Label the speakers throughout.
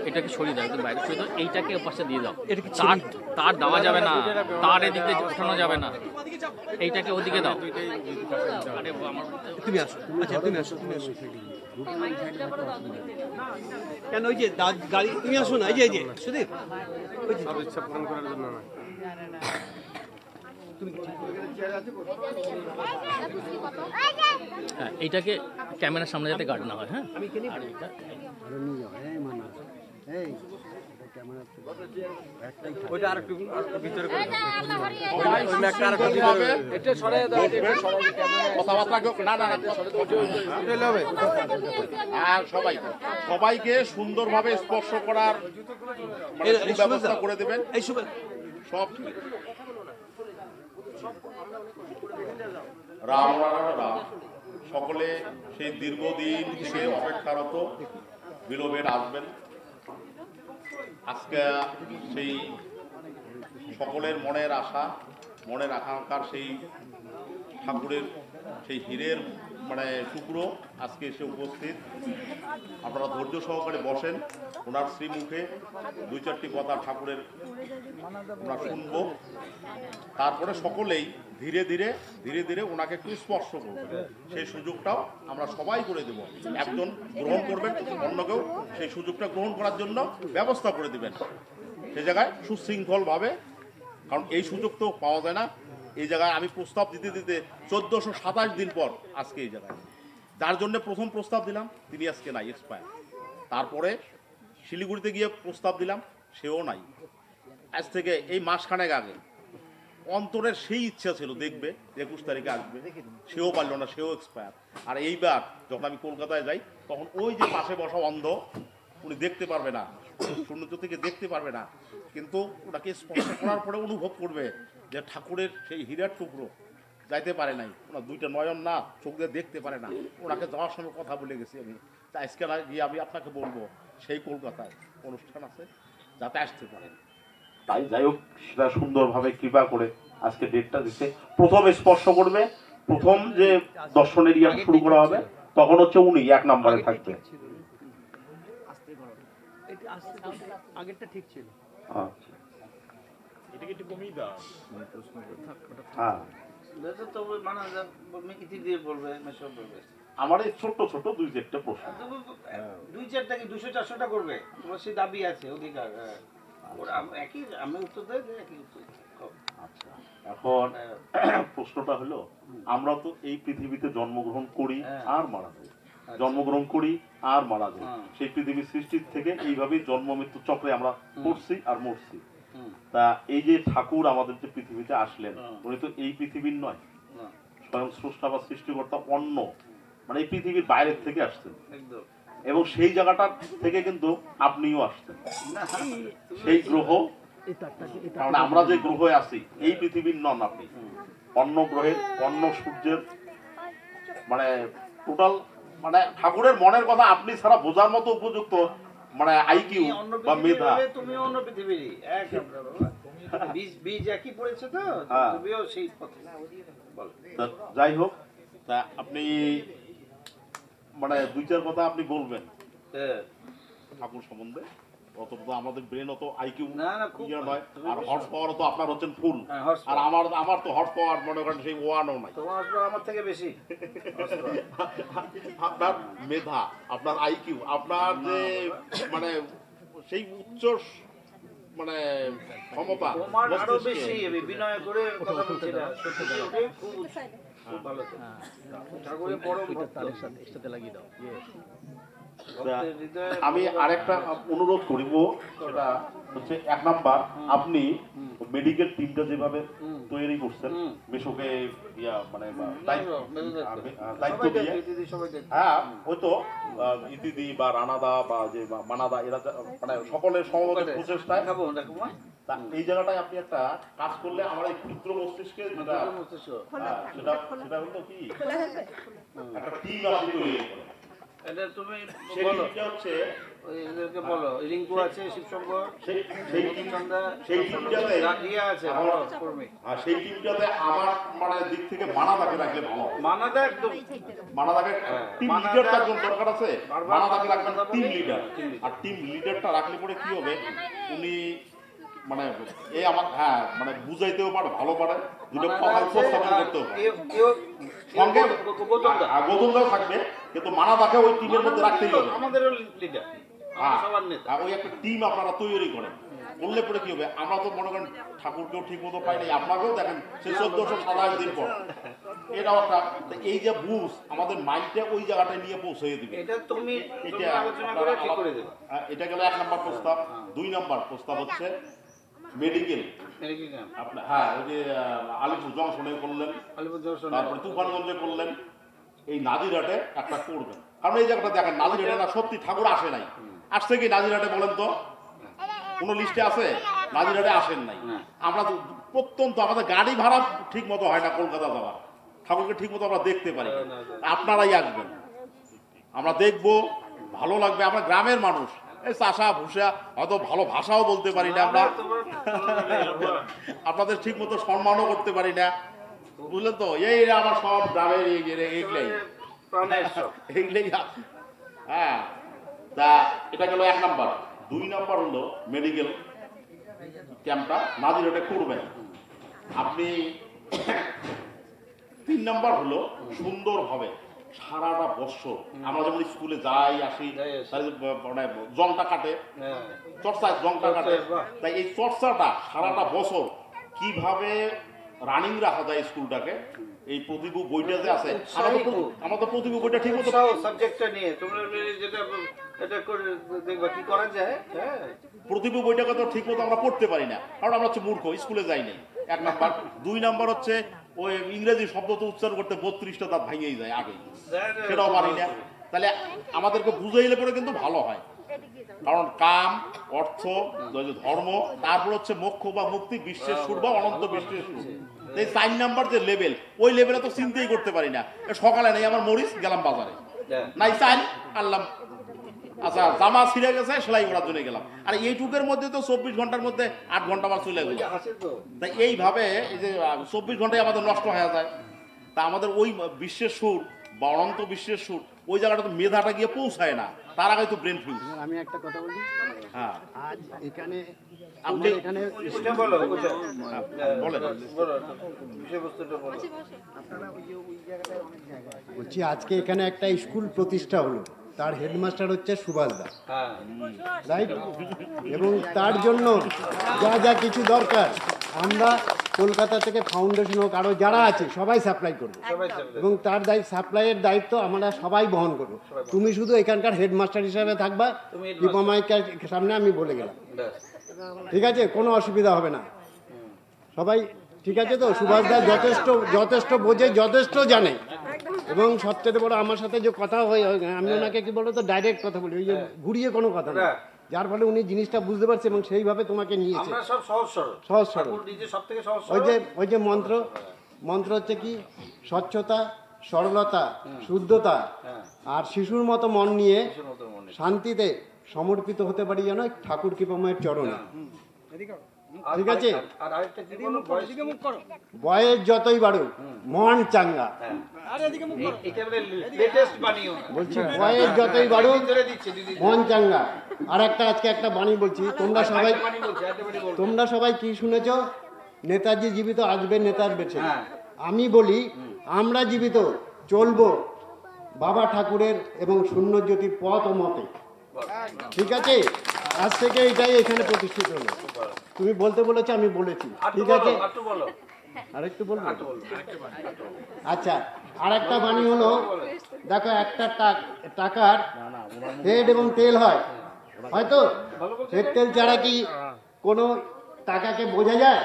Speaker 1: এটাকে সরিয়ে দাও, বাইরে সরিয়ে দাও, এইটাকে পাশে দিয়ে দাও। তার দেওয়া যাবে না, তার এদিকে ওঠানো যাবে না, এইটাকে ওদিকে দাও।
Speaker 2: তুমি আসো, আচ্ছা তুমি আসো, তুমি আসো। কেন ওই যে গাড়ি, তুমি আসো না, এই যে সুদীপ, ওই যে
Speaker 3: ইচ্ছা পূরণ করার জন্য না।
Speaker 1: হ্যাঁ, এইটাকে ক্যামেরার সামনে যাতে গার্ড না হয়। হ্যাঁ, আর এইটা
Speaker 3: ওইটা আর একটু ভিতরে করে
Speaker 4: আর সবাইকে সুন্দরভাবে স্পর্শ করার ব্যবস্থা করে দেবেন। সব রাম রাম সকলে সেই দীর্ঘদিন থেকে অপেক্ষারত বিলোপের আসবেন। আজকে সেই সকলের মনের আশা, মনের আকাঙ্ক্ষার সেই ঠাকুরের সেই হীরের টুকরো আজকে এসে উপস্থিত। আপনারা ধৈর্য সহকারে বসেন, ওনার শ্রীমুখে দুই চারটি কথা ঠাকুরের আমরা শুনবো, তারপরে সকলেই ধীরে ধীরে ধীরে ধীরে ওনাকে একটু স্পর্শ করবেন। সেই সুযোগটাও আমরা সবাই করে দেব। একজন গ্রহণ করবেন, অন্য কেউ সেই সুযোগটা গ্রহণ করার জন্য ব্যবস্থা করে দেবেন সে জায়গায় সুশৃঙ্খলভাবে, কারণ এই সুযোগ তো পাওয়া যায় না। এই জায়গায় আমি প্রস্তাব দিতে দিতে 1427 দিন পর আজকে এই জায়গায় যার জন্য প্রথম প্রস্তাব দিলাম তিনি আজকে নাই, এক্সপায়ার। তারপরে শিলিগুড়িতে গিয়ে প্রস্তাব দিলাম, সেও নাই। আজ থেকে এই মাসখানেক আগে অন্তরের সেই ইচ্ছা ছিল দেখবে 21 তারিখে আসবে, সেও পারল না, সেও এক্সপায়ার। আর এইবার যখন আমি কলকাতায় যাই তখন ওই যে পাশে বসা অন্ধ, উনি দেখতে পারবে না, শূন্য থেকে দেখতে পারবে না, কিন্তু ওনাকে স্পর্শ করার পরে অনুভব করবে যে ঠাকুরের সেই হীরার টুকরো যাইতে পারে নাই, ওনার দুইটা নয়ন না, চোখ দিয়ে দেখতে পারে না। ওনাকে যাওয়ার সময় কথা বলে গেছি আমি, তা আজকে গিয়ে আমি আপনাকে বলবো সেই কলকাতায় অনুষ্ঠান আছে, যাতে আসতে পারে। তাই যাই হোক, সেটা সুন্দরভাবে কৃপা করে আজকে ডেটটা দিচ্ছে। প্রথম স্পর্শ করবে, প্রথম যে দর্শনের ইয়া শুরু করা হবে তখন হচ্ছে উনি 1 নম্বরে থাকবে।
Speaker 2: আগেরটা ঠিক ছিল।
Speaker 4: আচ্ছা, এটা কি একটু কমিয়ে দাও। হ্যাঁ, আমার এই ছোট ছোট 2-4টা প্রশ্ন,
Speaker 5: 2-4টা কি 200-400টা করবে, তোমার সেই দাবি আছে, অধিকার। আমি উত্তর দেয় একই উত্তর।
Speaker 4: আচ্ছা, এখন প্রশ্নটা হলো, আমরা তো এই পৃথিবীতে জন্মগ্রহণ করি আর মারা যাই, জন্মগ্রহণ করি আর মারা যাই। সেই পৃথিবীর সৃষ্টির থেকে এইভাবেই জন্ম মৃত্যু চক্রে আমরা পড়ছি আর মরছি। তা এই যে ঠাকুর আমাদের যে পৃথিবীতে আসলেন, উনি তো এই পৃথিবীর নয়, স্বয়ং স্রষ্টা বা সৃষ্টিকর্তা অন্য, এই পৃথিবীর বাইরের থেকে আসতেন। এবং সেই জায়গাটা থেকে কিন্তু আপনিও আসতেন, সেই গ্রহ, কারণ আমরা যে গ্রহে আছি এই পৃথিবীর নন আপনি, অন্য গ্রহের, অন্য সূর্যের, টোটাল ঠাকুরের মনের কথা আপনি ছাড়া বোঝার মতো উপযুক্ত আইকিউ বা মেধা।
Speaker 5: তুমি অন্য পৃথিবীরই, বীজ একই পড়েছে তো, তুমিও সেই পথে।
Speaker 4: যাই হোক, তা আপনি 2-4 কথা আপনি বলবেন ঠাকুর সম্বন্ধে। অত আমাদের ব্রেন অত আইকিউ নয়, আর হর্স পাওয়ার তো আপনার হচ্ছেন ফুল, আর আমার তো হর্স পাওয়ার মনে করেন সেই ওয়ানও নাই।
Speaker 5: আমার থেকে বেশি
Speaker 4: আপনার মেধা, আপনার আইকিউ, আপনার যে সেই উচ্চ ক্ষমতা
Speaker 5: আরো বেশি। বিনয় করে কথা বলছি না, খুব ভালো। ঠাকুরের বড় তাদের সাথে লাগিয়ে দাও।
Speaker 4: আমি আরেকটা অনুরোধ করিব, সেটা হচ্ছে 1 নাম্বার, আপনি মেডিকেল টিমটা যেভাবে তৈরি করছেন, মেশোকে দায়িত্ব দিয়ে, হ্যাঁ হয়তো ইতিদি বা রানাদা বা যে মানাদা, এরা সকলের সমবেত প্রচেষ্টায় এই জায়গাটায় আপনি একটা কাজ করলে আমার এই ক্ষুদ্র মস্তিষ্কে সেটা হলো কি একটা টিম আপনি তৈরি করেন।
Speaker 5: এটা তুমি
Speaker 4: সেই
Speaker 5: বলো,
Speaker 4: টিমটা হচ্ছে
Speaker 5: ওই এদেরকে বলো, রিঙ্কু আছে, শিবশঙ্কর,
Speaker 4: সেই সেই টিমটাতে
Speaker 5: ইয়ে আছে,
Speaker 4: আমার
Speaker 5: কর্মী।
Speaker 4: আর সেই টিমটাতে আমার মানে দিক থেকে মানাদাকে রাখলে ভালো হয়।
Speaker 5: মানাদা একদম
Speaker 4: মানাদাকে টিম
Speaker 5: মানাদা-
Speaker 4: লিডারটা একজন দরকার আছে,
Speaker 5: বারবার
Speaker 4: মানাদাকে রাখবেন
Speaker 5: কথা
Speaker 4: টিম
Speaker 5: বলি।
Speaker 4: লিডার। আর টিম লিডারটা রাখলে পরে কি হবে, উনি মানে এই আমার হ্যাঁ মানে বুঝাইতেও পারে, ভালো পারে, দুটো কথা উপস্থাপন করতেও পারে। সঙ্গে গৌতমদাও থাকবে, কিন্তু মানাদাকে ওই টিমের মধ্যে রাখতেই হবে।
Speaker 5: আমাদেরও লিডার,
Speaker 4: হ্যাঁ,
Speaker 5: সবার নেতা।
Speaker 4: আর ওই একটা টিম আপনারা তৈরি করেন, করলে পরে কি হবে, আমরা তো মনে করেন ঠাকুরকেও ঠিক মতো পাই নাই, আপনাকেও দেখেন সে 1427 দিন পর। এটাও একটা, এই যে বুঝ আমাদের মাইন্ডটা ওই জায়গাটায় নিয়ে পৌঁছে দিবে।
Speaker 5: এটা তুমি
Speaker 4: এটা
Speaker 5: আলোচনা করে ঠিক করে দেবে।
Speaker 4: এটা গেল 1 নম্বর প্রস্তাব। 2 নম্বর প্রস্তাব হচ্ছে মেডিকেল।
Speaker 5: মেডিকেল ক্যাম্প
Speaker 4: আপনার হ্যাঁ ওই যে আলিপুর জংশনে করলেন,
Speaker 5: আলিপুর জংশন,
Speaker 4: তারপরে তুফানগঞ্জে করলেন, এই নাজিরহাটে একটা করবেন। কারণ এই জায়গাটা দেখেন নাজিরহাটে না সত্যি ঠাকুর আসে নাই, আসছে কি নাজিরহাটে বলেন তো, কোন লিস্টে আছে? নাজিরহাটে আসেন নাই। আমরা তো প্রত্যন্ত আমাদের গাড়ি ভাড়া ঠিক মতো হয় না কলকাতা যাওয়ার, ঠাকুরকে ঠিক মতো আমরা দেখতে পারি না। আপনারাই আসবেন, আমরা দেখবো, ভালো লাগবে। আমরা গ্রামের মানুষ, এই চাষা ভুষা হয়তো ভালো ভাষাও বলতে পারি না আমরা, আপনাদের ঠিক মতো সম্মানও করতে পারি না, বুঝলেন তো? এই আমার সব গ্রামের এইগুলাই
Speaker 5: প্রাণের সব।
Speaker 4: এইগুলাই আছে। হ্যাঁ, তা এটা গেল 1 নম্বর। 2 নম্বর হলো মেডিকেল ক্যাম্পটা নাজিরহাটে করবেন আপনি। 3 নম্বর হলো সুন্দরভাবে সারাটা বছর আমরা যেমন স্কুলে যাই আসি, মানে জংটা কাটে, চর্চায় জংটা কাটে, তাই এই চর্চাটা সারাটা বছর কিভাবে রানিং রাখা যায় স্কুলটাকে, এই প্রতিভু বইটা যে আছে, আমাদের প্রতিভু বইটা ঠিক মতো
Speaker 5: সাবজেক্টটা নিয়ে তোমরা যেটা এটা করে দেখবা কি করা যায়। হ্যাঁ,
Speaker 4: প্রতিভু বইটাকে তো ঠিক মতো আমরা পড়তে পারি না, কারণ আমরা হচ্ছে মূর্খ, স্কুলে যাই নাই। 1 নম্বর। 2 নম্বর হচ্ছে ওই ইংরেজি শব্দ তো উচ্চারণ করতে 32টা দাঁত ভেঙেই যায় আগে, সেটাও পারি না। তাহলে আমাদেরকে বুঝাইলে পরে কিন্তু ভালো হয়, কারণ কাম, অর্থ, ধর্ম, তারপর হচ্ছে মোক্ষ বা মুক্তি, বিশ্বের সুর বা অনন্ত বিশ্বের সুর। এই 4 নাম্বার যে লেভেল, ওই লেভেলে তো চিন্তাই করতে পারি না। সকালে নেই আমার মরিচ, গেলাম বাজারে, নাই চাল আনলাম, আচ্ছা জামা ছিঁড়ে গেছে, সেলাই করার জন্য গেলাম। আর এইটুকের মধ্যে তো 24 ঘন্টার মধ্যে 8 ঘন্টা আমার চলে গেল। তাই এইভাবে এই যে 24 ঘন্টায় আমাদের নষ্ট হয়ে যায়। তা আমাদের ওই বিশ্বের সুর বা অনন্ত বিশ্বের সুর, ওই জায়গাটা তো মেধাটা গিয়ে পৌঁছায় না, তার আগে তো ব্রেন ফিউজ।
Speaker 6: আমি একটা কথা বলি,
Speaker 4: হ্যাঁ,
Speaker 6: আজ এখানে
Speaker 4: আপনি
Speaker 6: এখানে
Speaker 5: এটা বলো,
Speaker 4: বলেন।
Speaker 5: বলো বিষয়বস্তুটা বলো।
Speaker 6: বলছি আজকে এখানে একটা স্কুল প্রতিষ্ঠা হলো, তার হেডমাস্টার হচ্ছে সুভাষ দা,
Speaker 5: হ্যাঁ,
Speaker 6: রাইট? এবং তার জন্য যা যা কিছু দরকার আমরা কলকাতা থেকে ফাউন্ডেশন হোক আরও যারা আছে সবাই সাপ্লাই করবো,
Speaker 5: সবাই চাপবে।
Speaker 6: এবং তার সাপ্লাইয়ের দায়িত্ব আমরা সবাই বহন করবো। তুমি শুধু এখানকার হেডমাস্টার হিসাবে থাকবা,
Speaker 5: তুমি headmaster।
Speaker 6: দীপমাইকার সামনে আমি বলে গেলাম,
Speaker 5: ব্যাস।
Speaker 6: ঠিক আছে? কোনো অসুবিধা হবে না, সবাই ঠিক আছে তো? সুভাষদা যথেষ্ট বোঝে, যথেষ্ট জানে, এবং সবচেয়ে বড় আমার সাথে যে কথা হয়, আমি ওনাকে কি বলতো ডাইরেক্ট কথা বলি, ওই যে ঘুরিয়ে কোনো কথা না, যার ফলে উনি জিনিসটা বুঝতে পারছে এবং সেইভাবে তোমাকে নিয়েছে।
Speaker 5: আমরা সব সহজ সরল,
Speaker 6: সহজ সরল।
Speaker 5: ঠাকুর নিজে সব থেকে সহজ
Speaker 6: ওই
Speaker 5: সরল।
Speaker 6: যে মন্ত্র হচ্ছে কি, স্বচ্ছতা, সরলতা, শুদ্ধতা, আর শিশুর মতো মন নিয়ে
Speaker 5: শিশুর মতো মনে।
Speaker 6: শান্তিতে সমর্পিত হতে পারি যেন ঠাকুর কৃপাময়ের চরণে,
Speaker 5: আর
Speaker 6: ঠিক আছে?
Speaker 5: আর আরেকটা কি বলো, বয়স
Speaker 6: বয়স যতই বাড়ুক মন চাঙ্গা।
Speaker 5: এটা বলে লেটেস্ট বানিও না।
Speaker 6: বলছি বয়স যতই বাড়ুক
Speaker 5: ধরে দিচ্ছে দিদি।
Speaker 6: মন চাঙ্গা। আর একটা আজকে একটা বাণী বলছি, তোমরা সবাই
Speaker 5: বানি বলছে, একটা বানি বলছে।
Speaker 6: তোমরা সবাই কি শুনেছ? নেতাজি জীবিত, আসবে নেতার বেছে।
Speaker 5: হ্যাঁ।
Speaker 6: আমি বলি আমরা জীবিত, চলবো বাবা ঠাকুরের এবং শূন্যজ্যোতির পথ ও মতে, ঠিক আছে? আজ থেকে এটাই এখানে প্রতিষ্ঠিত হলো। তুমি বলতে বলেছো, আমি বলেছি,
Speaker 5: আটটু
Speaker 6: ঠিক
Speaker 5: বলো,
Speaker 6: আছে?
Speaker 5: আটটু বলো,
Speaker 6: আরেকটু বলবো?
Speaker 5: আটটু বলো।
Speaker 6: আচ্ছা, আর একটা বাণী হলো, দেখো একটা টাকার হেড এবং তেল হয়, হয়তো হেড তেল ছাড়া কি কোনো টাকাকে বোঝা যায়?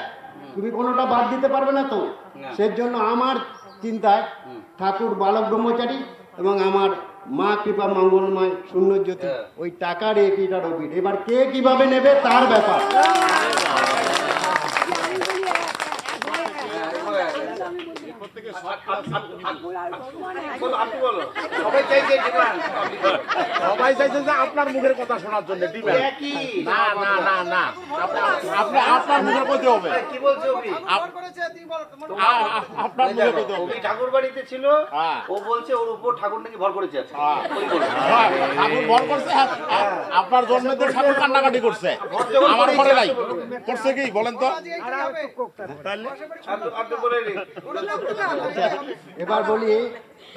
Speaker 6: তুমি কোনোটা বাদ দিতে পারবে না তো। সেই জন্য আমার চিন্তায় ঠাকুর বালক ব্রহ্মচারী এবং আমার মা কৃপা মঙ্গলময় শূন্যজ্যোতি, ওই টাকার একিটা রবির। এবার কে কিভাবে নেবে তার ব্যাপার।
Speaker 5: আপনি বলো সবাই চাইছে
Speaker 7: সবাই চাইছে যে আপনার মুখের কথা শোনার জন্য দিবেন
Speaker 5: একই
Speaker 7: না না না না আপনি আপনার মুখে কইতে হবে
Speaker 5: কি বলছো অভি?
Speaker 7: আপনার মুখে কইতে হবে
Speaker 5: অভি ঠাকুর বাড়িতে ছিল,
Speaker 7: হ্যাঁ।
Speaker 5: ও বলছে ওর উপর ঠাকুর নাকি ভর করেছে আছে। ওই বলছে।
Speaker 7: ঠাকুর ভর করছে আপনার জন্মদিন ঠাকুর কান্নাকাটি করছে আমার ঘরে নাই করছে কি বলেন তো তাহলে
Speaker 5: আর তো বলে রে।
Speaker 6: আচ্ছা, এবার বলি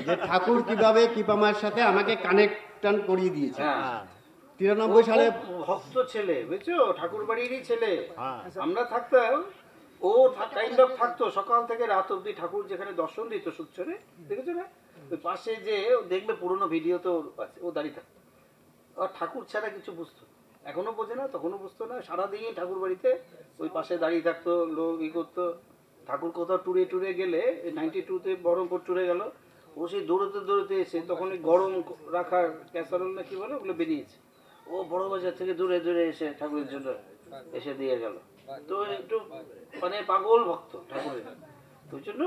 Speaker 6: যে ঠাকুর কিভাবে কৃপামায়ের সাথে আমাকে কানেকশন করিয়ে দিয়েছে।
Speaker 5: হ্যাঁ
Speaker 6: 93 সালে
Speaker 5: ভক্ত ছেলে বুঝছো, ঠাকুর বাড়িরই ছেলে। আমরা থাকতাম, ও কাইন্ড অফ থাকতো সকাল থেকে রাত অবধি ঠাকুর যেখানে দর্শন দিত সুচ্ছনে, দেখেছো না ওই পাশে যে দেখবে পুরোনো ভিডিও তো আছে, ও দাঁড়িয়ে থাকতো। আর ঠাকুর ছাড়া কিছু বুঝতো, এখনো বোঝে না, তখনও বুঝতো না। সারাদিন ঠাকুর বাড়িতে ওই পাশে দাঁড়িয়ে থাকতো, লোক ই করতো। ঠাকুর কোথাও ট্যুরে ট্যুরে গেলে 92-তে বহরমপুর ট্যুরে গেল, ও সেই দৌড়তে দৌড়তে এসে তখন ওই গরম রাখার ক্যাসারোল না কি বলে ওগুলো বেরিয়েছে, ও বড় বাজার থেকে দূরে দূরে এসে ঠাকুরের জন্য এসে দিয়ে গেল। তো একটু মানে পাগল ভক্ত ঠাকুরের, ওই জন্য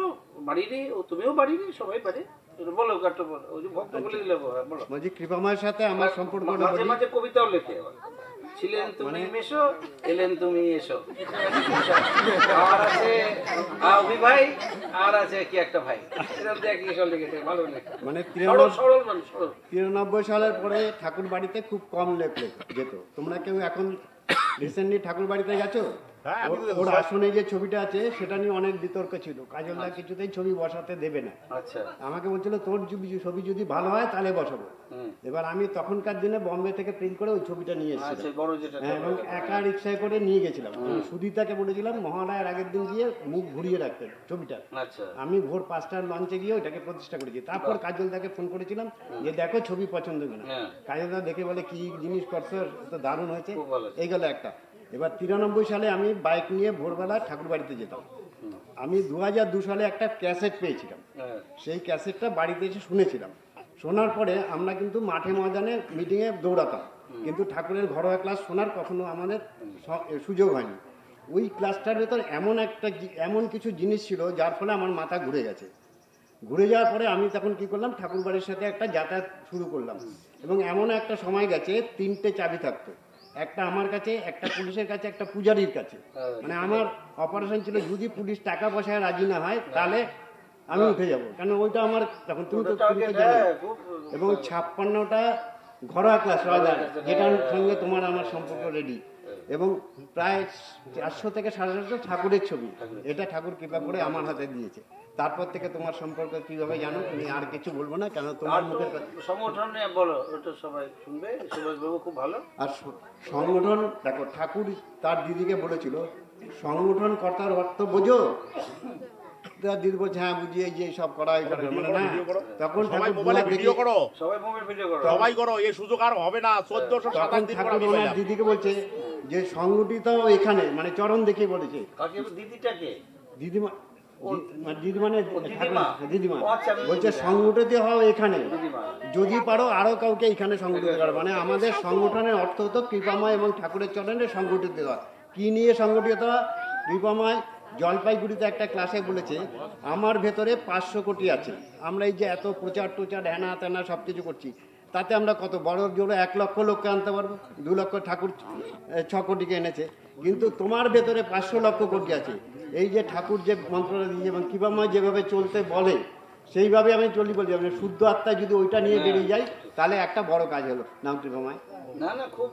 Speaker 5: বাড়িরই, ও তুমিও বাড়িরই, সবাই পারে। বলো কাট্ট বলো, ওই যে ভক্ত বলে দিলে বলো।
Speaker 6: বলছি কৃপামায়ের সাথে আমার সম্পর্কটা
Speaker 5: মাঝে
Speaker 6: বলি।
Speaker 5: মাঝে কবিতাও লেখে, ছিলেন তুমি মেশো, এলেন তুমি এসো। আর আছে অভি ভাই, আর আছে কি একটা ভাই, এরকম একই সব লিখেছে, ভালো লেখা।
Speaker 6: মানে
Speaker 5: সরল সরল মানুষ, সরল।
Speaker 6: 93 সালের পরে ঠাকুর বাড়িতে খুব কম লেখলে যেত। তোমরা কেউ এখন রিসেন্টলি ঠাকুর বাড়িতে গেছো? ওর আসনে যে ছবিটা আছে সেটা নিয়ে অনেক বিতর্ক ছিল, কাজলদা কিছুতেই ছবি বসাতে দেবে না।
Speaker 5: আচ্ছা
Speaker 6: আমাকে বলছিল তোর ছবি যদি ভালো হয় তাহলে বসাবো। এবার আমি তখনকার দিনে বোম্বে থেকে প্রিন্ট করে ওই ছবিটা নিয়ে
Speaker 5: আচ্ছা
Speaker 6: এসেছিলাম।
Speaker 5: বড় যেটা
Speaker 6: হ্যাঁ, এবং একা রিক্সায় করে নিয়ে গেছিলাম। আমি সুদীতাকে বলেছিলাম মহালয়ার আগের দিন গিয়ে মুখ ঘুরিয়ে রাখতেন ছবিটা।
Speaker 5: আচ্ছা
Speaker 6: আমি ভোর 5টার লঞ্চে গিয়ে ওইটাকে প্রতিষ্ঠা করেছি। তারপর কাজলদাকে ফোন করেছিলাম যে দেখো ছবি পছন্দ কিনা।
Speaker 5: হ্যাঁ।
Speaker 6: কাজলদা দেখে বলে কি জিনিস করছো, তো দারুণ হয়েছে।
Speaker 5: খুব ভালো।
Speaker 6: এই গেল একটা। এবার 93 সালে আমি বাইক নিয়ে ভোরবেলা ঠাকুর বাড়িতে যেতাম। আমি 2002 সালে একটা ক্যাসেট পেয়েছিলাম,
Speaker 5: হ্যাঁ
Speaker 6: সেই ক্যাসেটটা বাড়িতে এসে শুনেছিলাম। শোনার পরে আমরা কিন্তু মাঠে ময়দানে মিটিংয়ে দৌড়াতাম, কিন্তু ঠাকুরের ঘরোয়া ক্লাস শোনার কখনো আমাদের সুযোগ হয়নি। ওই ক্লাসটার ভেতর এমন কিছু জিনিস ছিল যার ফলে আমার মাথা ঘুরে গেছে। ঘুরে যাওয়ার পরে আমি তখন কি করলাম, ঠাকুর বাড়ির সাথে একটা যাতায়াত শুরু করলাম। এবং এমন একটা সময় গেছে 3টে চাবি থাকতো, একটা আমার কাছে, একটা পুলিশের কাছে, একটা পূজারীর কাছে। মানে আমার অপারেশন ছিল যদি পুলিশ টাকা পয়সায় রাজি না হয় তাহলে আমি উঠে যাব, কারণ ওইটা আমার তখন তুমি তো জানো। এবং 56টা ঘরোয়া ক্লাস যেটার সঙ্গে তোমার আমার সম্পর্ক রেডি। এবং প্রায় 400 থেকে 750 ঠাকুরের ছবি, এটা ঠাকুর কৃপা করে আমার হাতে দিয়েছে। তারপর থেকে তোমার সম্পর্ক কিভাবে জানো তুমি আর কিছু বলবো না, কেন তোমার মুখের কথা।
Speaker 5: সংগঠনে বলো, ওটা সবাই শুনবে। সুভাষবাবু খুব ভালো।
Speaker 6: আর সংগঠন দেখো, ঠাকুর তার দিদিকে বলেছিল সংগঠন কর্তার অর্থ বোঝো। তার দিদি বলছে হ্যাঁ বুঝি, এই যে সব করা হয় মানে না। তখন
Speaker 7: সবাই
Speaker 6: ঠাকুর
Speaker 7: মোবাইলে ভিডিও করো,
Speaker 5: সবাই মোবাইল ভিডিও করো,
Speaker 7: সবাই করো, এই সুযোগ আর হবে না। 1427 দিন
Speaker 6: ঠাকুর ওনার দিদিকে বলছে যে সংগঠিত এখানে, মানে চরণ দেখে বলেছে।
Speaker 5: কাকে দিদিটাকে?
Speaker 6: দিদিমা, দিদি মানে
Speaker 5: দিদিমা।
Speaker 6: দিদিমা
Speaker 5: ও আচ্ছা,
Speaker 6: বলছে সংগঠিত হও এখানে,
Speaker 5: দিদিমা।
Speaker 6: যদি পারো আরো কাউকে এখানে সংগঠিত করো। মানে আমাদের সংগঠনের অর্থ হতো কৃপাময় এবং ঠাকুরের চরণে সংগঠিত হওয়া। কি নিয়ে সংগঠিত হওয়া? কৃপাময় জলপাইগুড়িতে একটা ক্লাসে বলেছে আমার ভেতরে 500 কোটি আছে। আমরা এই যে এত প্রচার টোচার হ্যানা তেনা সব কিছু করছি, তাতে আমরা কত বড় জোরে 1 লক্ষ লোককে আনতে পারবো, 2 লক্ষ ঠাকুর 6 কোটিকে এনেছে। কিন্তু তোমার ভেতরে 500 লক্ষ কোটি আছে। এই যে ঠাকুর যে মন্ত্রটা দিয়েছে এবং কৃপাময় যেভাবে চলতে বলে সেইভাবে আমি চলি বলছি। মানে শুদ্ধ আত্মা যদি ওইটা নিয়ে বেরিয়ে যায় তাহলে একটা বড় কাজ হলো। নাম কৃপাময়।
Speaker 5: না না, খুব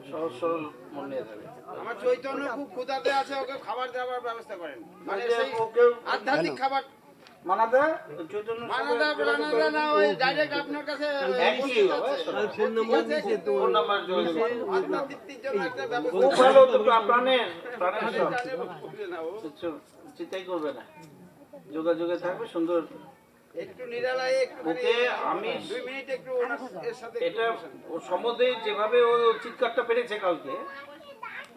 Speaker 5: সহজ সরল মন নিয়ে যাবে।
Speaker 8: আমার চৈতন্য খুব ক্ষুধাতে আছে, ওকে খাবার দেওয়ার ব্যবস্থা করেন, মানে সেই
Speaker 5: ওকে
Speaker 8: আধ্যাত্মিক খাবার।
Speaker 5: মানাদা চৈতন্য
Speaker 8: মানাদা না, ওই ডাইরেক্ট আপনার কাছে
Speaker 5: ফোন নাম্বার যোগাযোগ করুন।
Speaker 8: আধ্যাত্মিক জন্য একটা ব্যবস্থা।
Speaker 5: খুব ভালো তো, প্রাণের চিন্তাই করবে না, যোগাযোগে থাকবে সুন্দর।
Speaker 8: একটু নিরালায় একটু
Speaker 5: ওকে আমি
Speaker 8: 2 মিনিট একটু ওনার এর সাথে
Speaker 5: এটা ও সম্বন্ধে যেভাবে ও চিৎকারটা পেরেছে কালকে,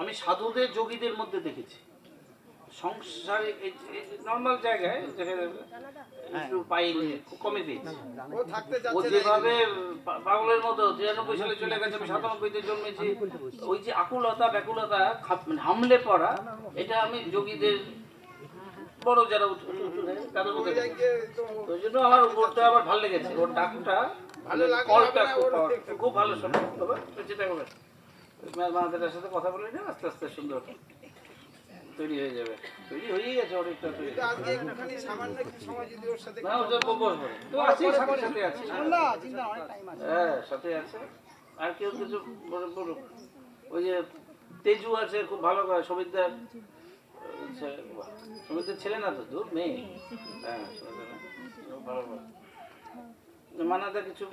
Speaker 5: আমি সাধুদের যোগীদের মধ্যে দেখেছি। সংসারে নর্মাল জায়গায় যেখানে একটু পাইনি, খুব কমে পেয়েছি।
Speaker 8: ও থাকতে
Speaker 5: ও
Speaker 8: যাচ্ছে না।
Speaker 5: যেভাবে পাগলের মতো 93 সালে চলে গেছে, আমি 97-তে জন্মেছি, ওই যে আকুলতা ব্যাকুলতা হামলে পড়া, এটা আমি যোগীদের বড় যারা উঁচু উঁচু থাকে তাদের মধ্যে ওই জন্য আমার ওটা আমার ভালো লেগেছে ওর ডাকটা
Speaker 8: ভালো লাগে,
Speaker 5: কলটা
Speaker 8: আমরা
Speaker 5: খুব
Speaker 8: ওর-
Speaker 5: powerful, খুব ভালো শোনে তবে চেষ্টা করবেন মাদের সাথে কথা বলে নিন আস্তে আস্তে সুন্দর তৈরি হয়ে যাবে তৈরি হয়েই গেছে অনেকটা তৈরি
Speaker 8: কিন্তু আজকে একটুখানি সামান্য একটু সময় যদি ওর সাথে
Speaker 5: না ওটা বসবো তো আছি সাথে সাথে আছি হ্যাঁ সাথে আছে আর কেউ কিছু বলুক ওই যে তেজু আছে খুব ভালো করে সমিতদার সমিতদার ছেলে না তো দূর মেয়ে হ্যাঁ সমিতদার ভালো করে মানাদা কিছু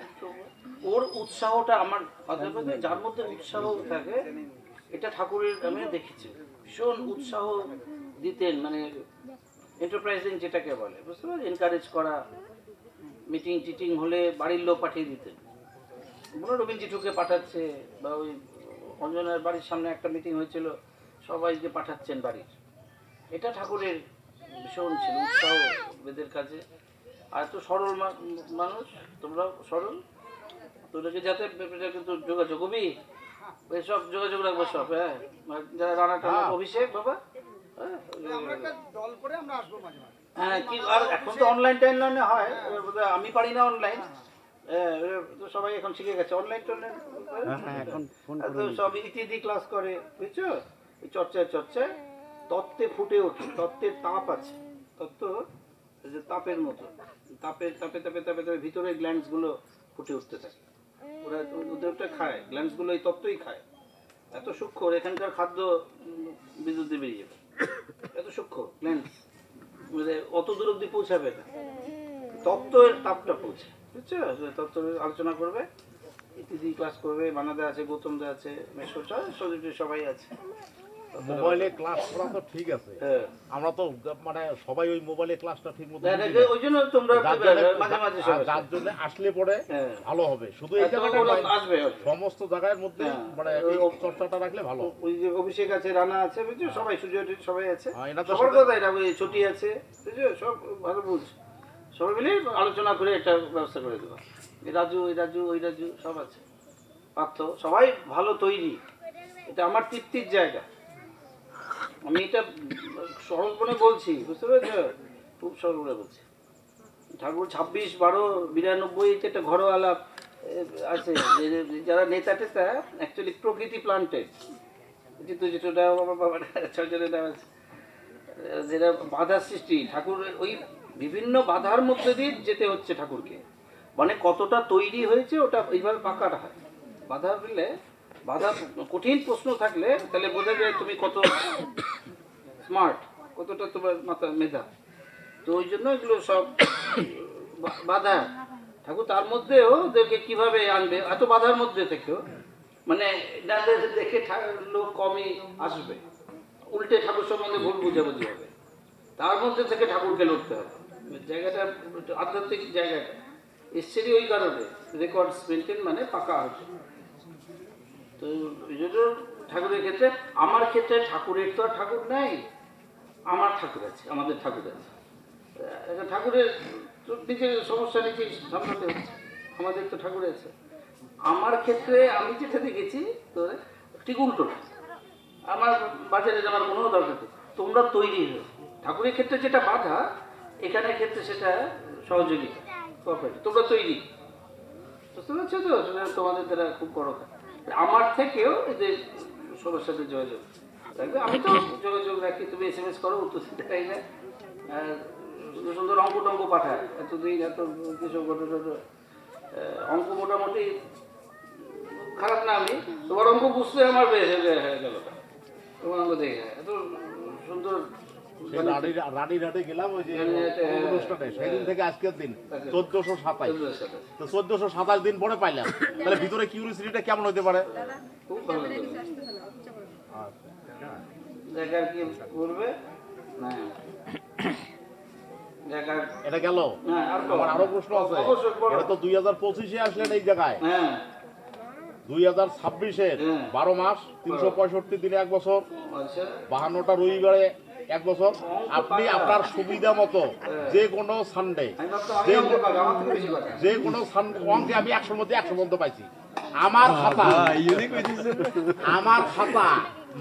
Speaker 5: ওর উৎসাহটা আমার অধ্যাপক যার মধ্যে উৎসাহ থাকে এটা ঠাকুরের আমি দেখেছি ভীষণ উৎসাহ দিতেন মানে এন্টারপ্রাইজিং যেটাকে বলে বুঝতে পারছি এনকারেজ করা মিটিং টিটিং হলে বাড়ির লোক পাঠিয়ে দিতেন বলো রবীন জিঠুকে পাঠাচ্ছে বা ওই অঞ্জনার বাড়ির সামনে একটা মিটিং হয়েছিল সবাইকে পাঠাচ্ছেন বাড়ির এটা ঠাকুরের ভীষণ ছিল উৎসাহ বেদের কাছে আর তো সরল মানুষ তোমরাও সরল তোদেরকে যাতে কিন্তু যোগাযোগ হবি সব যোগাযোগ রাখবো সব হ্যাঁ যারা রানাটা অভিষেক বাবা
Speaker 8: দল করে আমরা আসবো মাঝে মাঝে
Speaker 5: হ্যাঁ কি আর এখন তো অনলাইন টাইনলাইনে হয় এবার বোধহয় আমি পারি না অনলাইন তো সবাই এখন শিখে গেছে অনলাইন টনলাইন তো সব ইত্যাদি ক্লাস করে বুঝছো এই চর্চায় তত্ত্বে ফুটে ওঠে তত্ত্বের তাপ আছে তত্ত্ব যে তাপের মতো তাপে ভিতরে গ্ল্যান্ডস গুলো ফুটে উঠতে থাকে ওরা ওদেরটা খায় গ্ল্যান্ডস গুলো এই তত্ত্বই খায় এত সূক্ষ্ম এখানকার খাদ্য বিদ্যুৎ দিয়ে বেরিয়ে যাবে এত সূক্ষ্ম গ্ল্যান্ডস মানে অত দূর অব্দি পৌঁছাবে না তত্ত্বের তাপটা পৌঁছে বুঝছো তত্ত্বের আলোচনা করবে ইত্যাদি ক্লাস করবে বানাদা আছে গৌতম দা আছে মেশোটা সবাই আছে
Speaker 7: মোবাইলে ক্লাস করা তো ঠিক আছে
Speaker 5: হ্যাঁ
Speaker 7: আমরা তো মানে সবাই ওই মোবাইলে ক্লাসটা ঠিক মতো
Speaker 5: ওই জন্য তোমরা মাঝে মাঝে
Speaker 7: যার জন্য আসলে পরে
Speaker 5: হ্যাঁ।
Speaker 7: ভালো হবে শুধু এই জায়গাটা নয়,
Speaker 5: আসবে
Speaker 7: সমস্ত জায়গার মধ্যে
Speaker 5: হ্যাঁ।
Speaker 7: মানে এই চর্চাটা রাখলে ভালো
Speaker 5: ওই যে অভিষেক আছে রানা আছে বুঝছো সবাই সুজয় সবাই আছে
Speaker 7: হ্যাঁ, এনাদের
Speaker 5: সবার
Speaker 7: সাথে-
Speaker 5: কথা এটা ওই ছুটি আছে বুঝছো সব ভালো বুঝ সবাই মিলে আলোচনা করে একটা ব্যবস্থা করে দেবো এই রাজু ওই রাজু সব আছে পারতো সবাই ভালো তৈরি এটা আমার তৃপ্তির জায়গা আমি এটা সরল মনে বলছি বুঝতে পেরেছ খুব সরল মনে বলছি ঠাকুর 26/12/92 একটা ঘরোয়া আলাপ আছে যারা নেতা টেতা অ্যাকচুয়ালি প্রকৃতি প্লান্টেড যেটা ছয়জনের নাম আছে যেটা বাধার সৃষ্টি ঠাকুর ওই বিভিন্ন বাধার মধ্যে দিয়ে যেতে হচ্ছে ঠাকুরকে মানে কতটা তৈরি হয়েছে ওটা এইভাবে পাকাটা হয় বাধা দিলে বাধা কঠিন প্রশ্ন থাকলে তাহলে বোঝা যায় তুমি কত স্মার্ট কতটা তোমার মাথা মেধা তো ওই জন্য এগুলো সব বাধা ঠাকুর তার মধ্যেও ওদেরকে কিভাবে আনবে এত বাধার মধ্যে থেকেও মানে দেখে লোক কমই আসবে উল্টে ঠাকুর সম্বন্ধে ভুল বুঝাবুঝি হবে তার মধ্যে থেকে ঠাকুরকে লড়তে হবে জায়গাটা আধ্যাত্মিক জায়গাটা এসছেরই ওই কারণে রেকর্ডস মেনটেন মানে পাকা হচ্ছে তো ওই জন্য ঠাকুরের ক্ষেত্রে আমার ক্ষেত্রে ঠাকুরের তো আর ঠাকুর নাই আমার ঠাকুর আছে আমাদের ঠাকুর আছে ঠাকুরের নিজের সমস্যা নিজেই সামলাতে হচ্ছে আমাদের তো ঠাকুর আছে আমার ক্ষেত্রে আমি যেটা দেখেছি তো ঠিক উল্টো আমার বাজারে যাওয়ার কোনো দরকার নেই তোমরা তৈরি হো ঠাকুরের ক্ষেত্রে যেটা বাধা এখানের ক্ষেত্রে সেটা সহযোগিতা তোমরা তৈরি বুঝতে পারছো তো সেটা তোমাদের দ্বারা খুব বড় কাজ আমার থেকেও এদের সবার সাথে যোগাযোগ রাখবে আমি তো যোগাযোগ রাখি তুমি SMS করো উত্তর দিতে পারি না সুন্দর সুন্দর অঙ্ক টঙ্ক পাঠায় এতদিন এত কিছু অঙ্ক মোটামুটি খারাপ না আমি তোমার অঙ্ক বুঝতে আমার বেশ হয়ে গেল তোমার অঙ্ক দেখে এত সুন্দর
Speaker 7: রানীরহাটে গেলাম ওই যে অনুষ্ঠানে সেদিন থেকে আজকের দিন 1427 তো 1427 দিন পরে পাইলাম তাহলে ভিতরে কিউরিওসিটিটা কেমন হতে পারে
Speaker 5: খুব ভালো দেখার কি করবে না দেখার
Speaker 7: এটা গেল
Speaker 5: হ্যাঁ আর
Speaker 7: আমার আরো প্রশ্ন আছে এটা তো 2025-এ আসলেন এই জায়গায়
Speaker 5: হ্যাঁ
Speaker 7: 2026-এর 12 মাস 365 দিনে 1 বছর
Speaker 5: আচ্ছা
Speaker 7: 52টা রবিবারে 1 বছর আপনি আপনার সুবিধা মতো যে কোনো সানডে
Speaker 5: আমি ভাবতাম আমি অঙ্ক পাবো আমার থেকে বেশি পাবো
Speaker 7: যে কোনো অঙ্কে আমি 100 মধ্যে 100 পর্যন্ত পাইছি আমার খাতা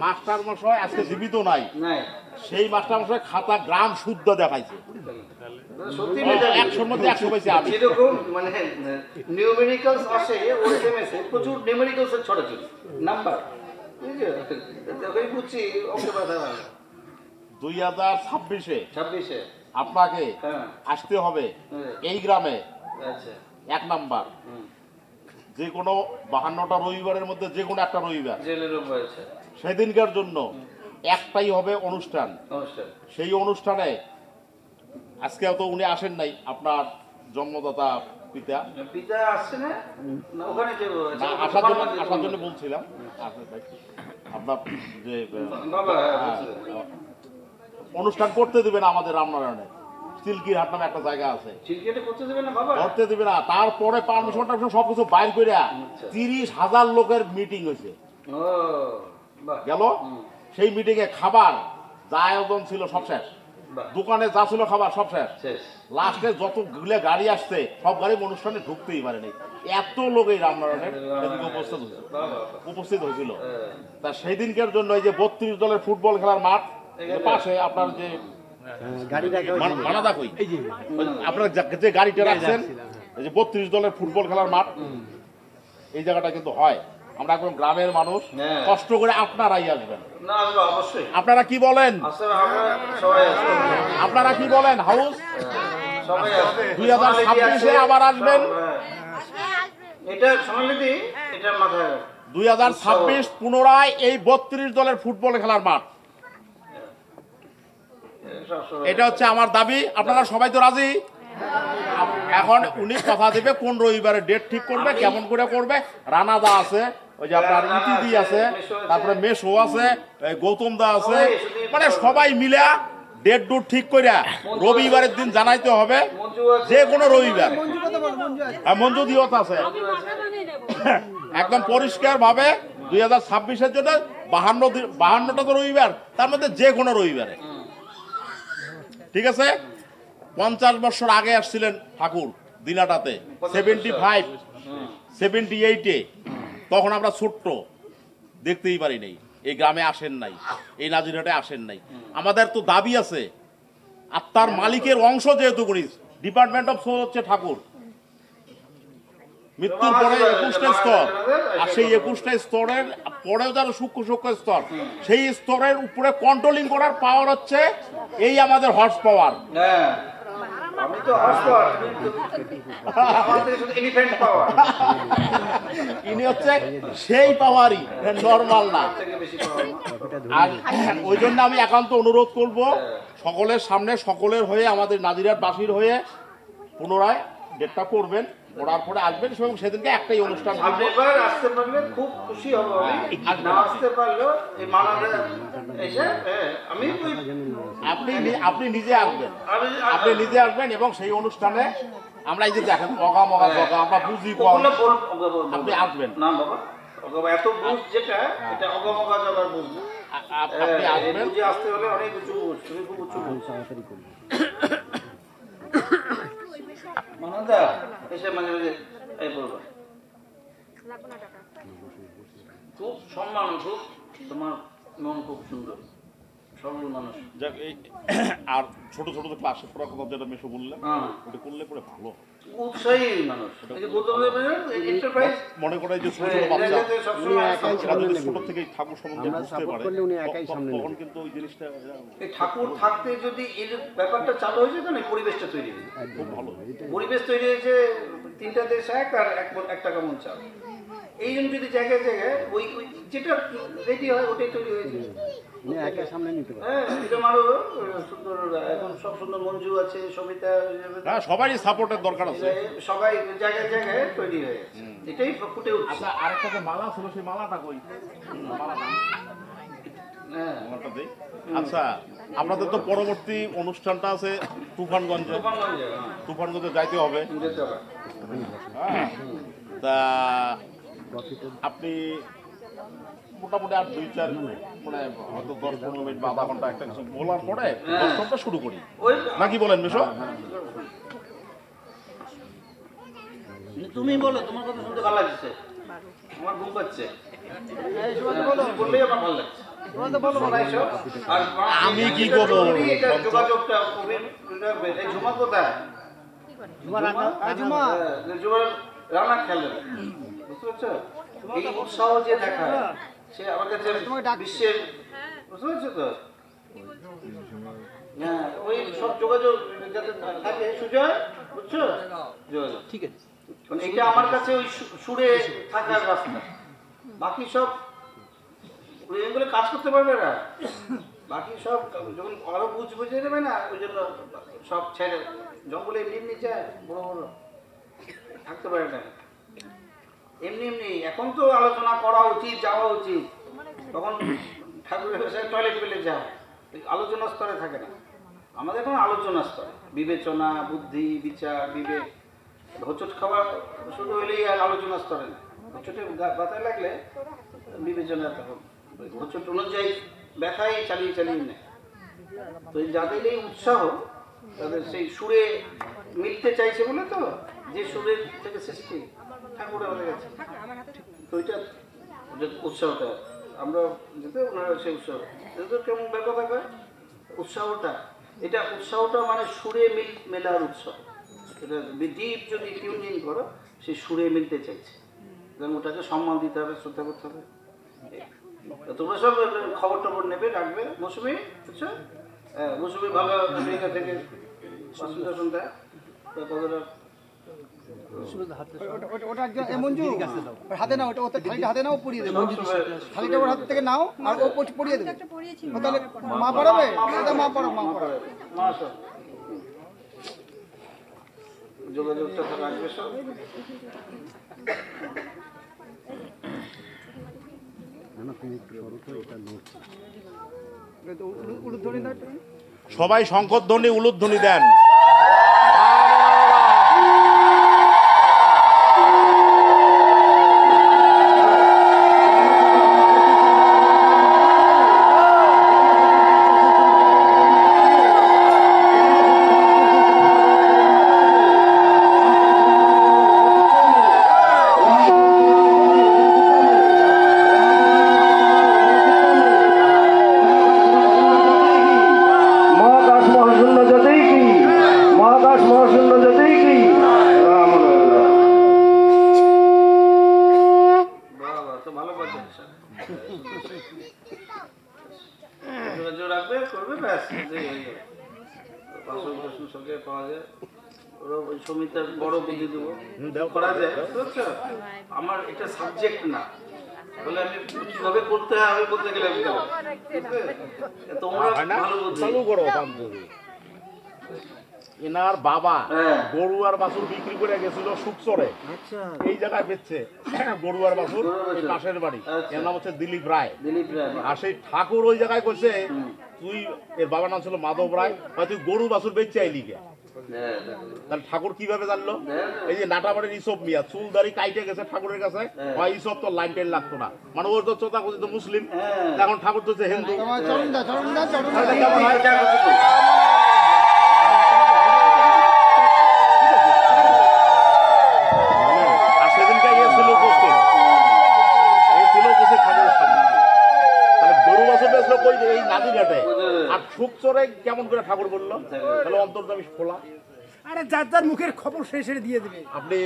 Speaker 7: মাস্টার মশাই আজকে জীবিত নাই,
Speaker 5: নাই
Speaker 7: সেই মাস্টার মশাই খাতা গ্রাম শুদ্ধ দেখাইছে,
Speaker 5: সত্যি
Speaker 7: 100-র মধ্যে 100 পাইছে আমি।
Speaker 5: যেরকম মানে নিউমেরিক্যালস আসে ওই এসএমএসে প্রচুর নিউমেরিক্যালস এর ছড়াছড়ি নাম্বার, বুঝছো? তখন বুঝছি অঙ্ক কথা ভালো।
Speaker 7: 2026-এ
Speaker 5: 26-এ
Speaker 7: আপনাকে
Speaker 5: হ্যাঁ
Speaker 7: আসতে হবে
Speaker 5: হ্যাঁ,
Speaker 7: এই গ্রামে।
Speaker 5: আচ্ছা
Speaker 7: 1 নাম্বার,
Speaker 5: হুম,
Speaker 7: যে কোনো 52টা রবিবারের মধ্যে যে কোনো একটা রবিবার,
Speaker 5: জেলের রয়েছে
Speaker 7: সেদিনকার জন্য একটাই হবে অনুষ্ঠান।
Speaker 5: নমস্কার।
Speaker 7: সেই অনুষ্ঠানে আজকে তো উনি আসেন নাই, আপনার জন্মদাতা পিতা
Speaker 5: পিতা আসছে না? না, ওখানে যে
Speaker 7: না, আসার জন্য বলছিলাম। আপনার যে
Speaker 5: বাবা
Speaker 7: অনুষ্ঠান করতে দিবেন আমাদের রামনারায়ণে, সিল্কির হাট নামে একটা জায়গা আছে,
Speaker 5: চিলকেটে করতে দেবে না বাবা? করতে
Speaker 7: করতে দিবে না। তারপরে পারমিশন সবকিছু বাইর করে 30,000 লোকের মিটিং হয়েছে
Speaker 5: ও বাহ
Speaker 7: গেল।
Speaker 5: হুম,
Speaker 7: সেই মিটিং এ খাবার যা আয়োজন ছিল সব শেষ,
Speaker 5: বাহ
Speaker 7: দোকানে যা ছিল খাবার সব শেষ।
Speaker 5: শেষ।
Speaker 7: লাস্টে যতগুলো গাড়ি আসছে সব গাড়ি অনুষ্ঠানে ঢুকতেই পারেনি, এত লোক এই রামনারায়ণের এদিকে
Speaker 5: বাহ বাহ বাহ।
Speaker 7: উপস্থিত হয়েছিল।
Speaker 5: হ্যাঁ,
Speaker 7: তা সেই দিনকার জন্য এই যে 32 দলের ফুটবল খেলার মাঠ এর পাশে আপনার যে মানাদা কই, আপনার যে গাড়িটা রাখছেন, এই যে 32 দলের ফুটবল খেলার মাঠ, এই জায়গাটা কিন্তু হয়। আমরা একদম গ্রামের মানুষ,
Speaker 5: হ্যাঁ।
Speaker 7: কষ্ট করে আপনারাই আসবেন।
Speaker 5: না আসবো অবশ্যই।
Speaker 7: আপনারা কি বলেন?
Speaker 5: আসলে আমরা সবাই আসবো।
Speaker 7: আপনারা কি বলেন? হাউস
Speaker 5: সবাই আসবে।
Speaker 7: 2026-এ আবার আসবেন।
Speaker 5: এটা সোনালিদি, এটা মাথায় রাখ।
Speaker 7: 2026 পুনরায় এই 32 দলের ফুটবল খেলার মাঠ, এটা হচ্ছে আমার দাবি। আপনারা সবাই তো রাজি? এখন উনি কথা দেবে কোন রবিবারে ডেট ঠিক করবে, কেমন করে করবে। রানাদা আছে, ওই যে আপনার ইতিদি আছে, তারপরে মেশো আছে, এই গৌতম দা আছে, মানে সবাই মিলে ডেট ডুট ঠিক করে রবিবারের দিন জানাইতে হবে, যে কোনো রবিবার। হ্যাঁ, মঞ্জু দিওত আছে, একদম পরিষ্কার ভাবে 2026-এর জন্য 52টা তো রবিবার, তার মধ্যে যে কোনো রবিবারে। ঠিক আছে? 50 বছর আগে আসছিলেন ঠাকুর দিনাটাতে, 75, 78-এ, তখন আমরা ছোট্ট, দেখতেই পারি নাই, এই গ্রামে আসেন নাই, এই নাজিরহাটে আসেন নাই। আমাদের তো দাবি আছে, আত্মার মালিকের অংশ যেহেতু করি, ডিপার্টমেন্ট অফ সোল হচ্ছে ঠাকুর। মৃত্যুর পরে 21টা স্তর, আর সেই 21টা স্তরের পরেও যারা সূক্ষ্ম সূক্ষ্ম স্তর, সেই স্তরের উপরে কন্ট্রোলিং করার পাওয়ার হচ্ছে এই আমাদের হর্স পাওয়ার।
Speaker 5: হ্যাঁ, আমি তো হর্স পাওয়ার, আমাদের শুধু এলিফ্যান্ট পাওয়ার।
Speaker 7: ইনি হচ্ছে সেই পাওয়ারই, নর্মাল না।
Speaker 5: থেকে বেশি পাওয়ার না।
Speaker 7: আর ওই জন্য আমি একান্ত অনুরোধ করব সকলের সামনে, সকলের হয়ে, আমাদের নাজিরহাট বাসীর হয়ে পুনরায় ডেটটা করবেন, করার পরে আসবেন, এবং সেদিনকে একটাই অনুষ্ঠান করবো।
Speaker 5: এবার আসতে পারলে খুব খুশি হব আমি। না আসতে পারলেও এই মানাবে এসে আমি
Speaker 7: আপনি নিজে আসবেন, আপনি নিজে আসবেন, এবং সেই অনুষ্ঠানে আমরা এই যে দেখেন অগা মগা জগা, আমরা বুঝি কম, আপনি আসবেন।
Speaker 5: না বাবা, অগবা এত বুঝ যেটা, এটা অগমগা যাবার বুঝ।
Speaker 7: আপনি আসবেন।
Speaker 5: বুঝে আসতে হলে অনেক উঁচু বুঝ, তুমি খুব উঁচু বুঝ। মানদা এসে মাঝে মাঝে এই বলবা, খুব সম্মান, খুব তোমার মন খুব সুন্দর, সরল মানুষ।
Speaker 7: যাক, এই আর ছোট ছোট যে ক্লাসে পড়ার কথা যেটা মেশো বললেন,
Speaker 5: হ্যাঁ,
Speaker 7: ওটা করলে পরে ভালো,
Speaker 5: উৎসাহী মানুষ। এই যে গৌতম এন্টারপ্রাইজ
Speaker 7: মনে করে যে ছোট ছোট বাচ্চা
Speaker 5: সবসময়
Speaker 7: এরা যদি ছোট থেকেই ঠাকুর সম্বন্ধে বুঝতে পারে, তখন কিন্তু ওই জিনিসটা
Speaker 5: এই ঠাকুর থাকতে যদি এই ব্যাপারটা চালু হয়েছে, তো না পরিবেশটা তৈরি হয়েছে,
Speaker 7: খুব ভালো।
Speaker 5: পরিবেশ তৈরি হয়েছে। 3টা দেশ এক আর 1 টাকা মন চাল। এই জন্য যদি জায়গায় জায়গায় ওই যেটা রেডি হয় ওটাই তৈরি হয়েছে। হ্যাঁ, এটা আরো সুন্দর, এখন সব সুন্দর। মঞ্জু আছে, সবিতা,
Speaker 7: হ্যাঁ, সবারই সাপোর্টের দরকার আছে।
Speaker 5: সবাই জায়গায় জায়গায় তৈরি হয়ে গেছে, এটাই ফুটে উঠছে।
Speaker 7: আচ্ছা, আরেকটা যে মালা ছিল, সেই মালাটা কই?
Speaker 5: হ্যাঁ,
Speaker 7: মালাটা দেই। আচ্ছা, আপনাদের তো পরবর্তী অনুষ্ঠানটা আছে তুফানগঞ্জে, তুফানগঞ্জে যাইতে হবে।
Speaker 5: যেতে হবে।
Speaker 7: হ্যাঁ, তা আপনি মোটামুটি আর 2-4 মানে হয়তো 10-15 মিনিট বা আধা ঘন্টা একটা কিছু বলার পরে দর্শনটা শুরু করি,
Speaker 5: ওই
Speaker 7: নাকি বলেন মেশো?
Speaker 5: তুমি বলো, তোমার কথা শুনতে ভালো লাগছে, আমার ঘুম পাচ্ছে, বললেই আমার ভালো লাগছে। আর
Speaker 7: আমি কি করবো?
Speaker 5: এটা যোগাযোগটা এই ঝুমা কোথায়? ঝুমা রান্না খেলেন, বুঝতে পারছো? এই উৎসাহ যে দেখায় সে আমার কাছে বিশ্বের, বুঝতে পারছো তো? হ্যাঁ, ওই সব যোগাযোগ যাতে থাকে সুজয়, বুঝছো? যোগাযোগ
Speaker 2: ঠিক আছে।
Speaker 5: মানে এটা আমার কাছে ওই সুরে থাকার রাস্তা। বাকি সব এগুলো কাজ করতে পারবে না, বাকি সব যখন আরো বুঝে নেবে না, ওই জন্য সব ছেড়ে জঙ্গলে এমনি এমনি যায়, বড় বড় থাকতে পারে না এমনি এমনি। এখন তো আলোচনা করা উচিত, যাওয়া উচিত, তখন ঠাকুরের টয়লেট পেলে যায়, আলোচনা স্তরে থাকে না। আমাদের এখন আলোচনা স্তরে বিবেচনা, বুদ্ধি, বিচার, বিবেক। হোঁচট খাওয়া শুরু হলেই আর আলোচনা স্তরে না, হোঁচটে ব্যথা লাগলে বিবেচনা, তখন হোঁচট অনুযায়ী ব্যথাই চালিয়ে চালিয়ে নেয়। তো যাদের এই উৎসাহ, তাদের সেই সুরে মিলতে চাইছে বলে তো, যে সুরের থেকে সৃষ্টি ঠাকুর আমাদের কাছে, তো ওইটা উৎসাহটা আমরা যেতে, ওনারা সেই উৎসাহ কেমন ব্যাপার থাকে উৎসাহটা, এটা উৎসাহটা মানে সুরে মেলার উৎসাহ। এটা ডিপ যদি টিউনিং করো, সেই সুরে মিলতে চাইছে, এবং ওটাকে সম্মান দিতে হবে, শ্রদ্ধা করতে হবে। তোমরা সব খবর টবর নেবে, রাখবে। মৌসুমি, বুঝছো? হ্যাঁ, মৌসুমি ভালো আমেরিকা থেকে শুনতে কতটা
Speaker 8: ওটা মঞ্জু হাতে নাও, ওটা ওতে খালিটা হাতে নাও, পরিয়ে দেবে। খালিটা ওর হাত থেকে নাও আর ও পরিয়ে দেবে। তাহলে মা পড়াবে, মা পড়াবে।
Speaker 5: যোগাযোগটা রাখবে সব।
Speaker 7: সবাই শঙ্খধ্বনি, উলুধ্বনি দেন।
Speaker 5: সমিতার বড় বুদ্ধি দেবো, করা যায়। আমার এটা সাবজেক্ট না, বলে আমি কিভাবে করতে হয় আমি বলতে গেলে আমি তোমরা ভালো
Speaker 7: চালু করো। এনার বাবা গরু আর বাছুর বিক্রি করে গেছিল সুকচরে, এই জায়গায় বেচছে গরু আর বাছুর, পাশের বাড়ি। এর নাম হচ্ছে দিলীপ রায়। আর সেই ঠাকুর ওই জায়গায় করছে, তুই, এর বাবার নাম ছিল মাধব রায়, তুই গরু বাছুর বেচছে আইলি কে? তাহলে ঠাকুর কিভাবে জানলো? এই যে নাটাবাড়ির ইসব মিয়া চুল দাড়ি কাইটে গেছে ঠাকুরের কাছে, ইসব তো লাইন টাইন লাগতো না, মানে ওর তো চোতা কথিত মুসলিম, এখন ঠাকুর তো হিন্দু। আর সেদিনকে ছিল উপস্থিত, ছিল উপস্থিত ঠাকুরের সামনে। তাহলে গরু বাছুর বেচলো কই? এই নাদিঘাটে। আর সুকচরে কেমন করে ঠাকুর বললো? তাহলে অন্তর্যামী খোলা।
Speaker 8: আরে যার যার মুখের খবর শেষে দিয়ে দেবে।
Speaker 7: আপনি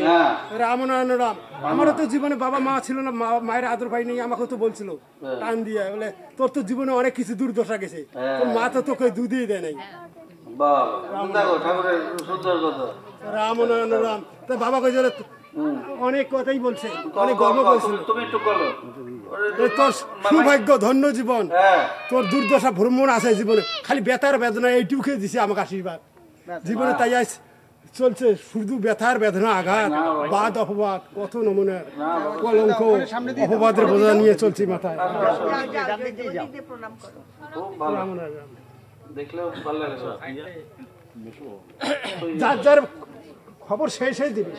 Speaker 8: রাম রাম, আমারও তো জীবনে বাবা মা ছিল না, মায়ের আদর পাই নেই, আমাকে তো বলছিল টান দিয়ে, বলে তোর তো জীবনে অনেক কিছু দুর্দশা গেছে, তোর মা তো তোকে দুধই দেয় নাই। রাম রাম, তো বাবা কই অনেক কথাই বলছে, অনেক গর্ব করছিল। তোর সৌভাগ্য, ধন্য জীবন, তোর দুর্দশা ভ্রমণ আছে জীবনে, খালি বেতার বেদনা এইটুকু দিছে আমাকে আশীর্বাদ জীবনে। তাই আজ চলছে শুধু ব্যথার বেদনা, আঘাত, বাদ অপবাদ, কত নমুনার কলঙ্ক, অপবাদের বোঝা নিয়ে চলছি মাথায়। যার যার খবর শেষে দিবে।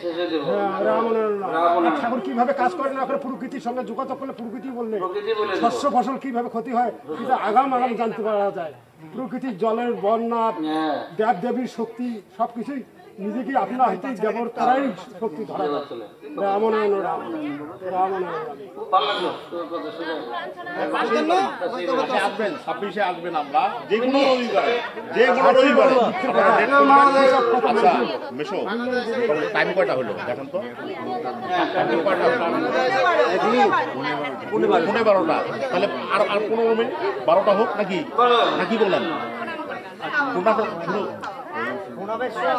Speaker 8: ঠাকুর কিভাবে কাজ করে না করে, প্রকৃতির সঙ্গে যোগাযোগ করলে প্রকৃতি বললে শস্য ফসল কিভাবে ক্ষতি হয়, কিন্তু আগাম আগাম জানতে পারা যায়। প্রকৃতির জলের বন্যা, দেব দেবীর শক্তি, সবকিছুই নিজেকে আপনার হাতে দেবর তারাই শক্তি ধরা যায়। রামনারায়ণ রাম, রামনারায়ণ রাম।
Speaker 5: খুব ভালো লাগলো তোর কথা শুনে।
Speaker 7: আসবেন 26-এ আসবেন আমরা যে কোনো রবিবারে, যে কোনো রবিবারে। আচ্ছা মেশো, টাইম কয়টা হলো দেখেন তো? টাইম কয়টা হলো? 12:15। তাহলে আর 15 মিনিট, 12টা হোক নাকি? নাকি বলেন? কোনটা শুরু?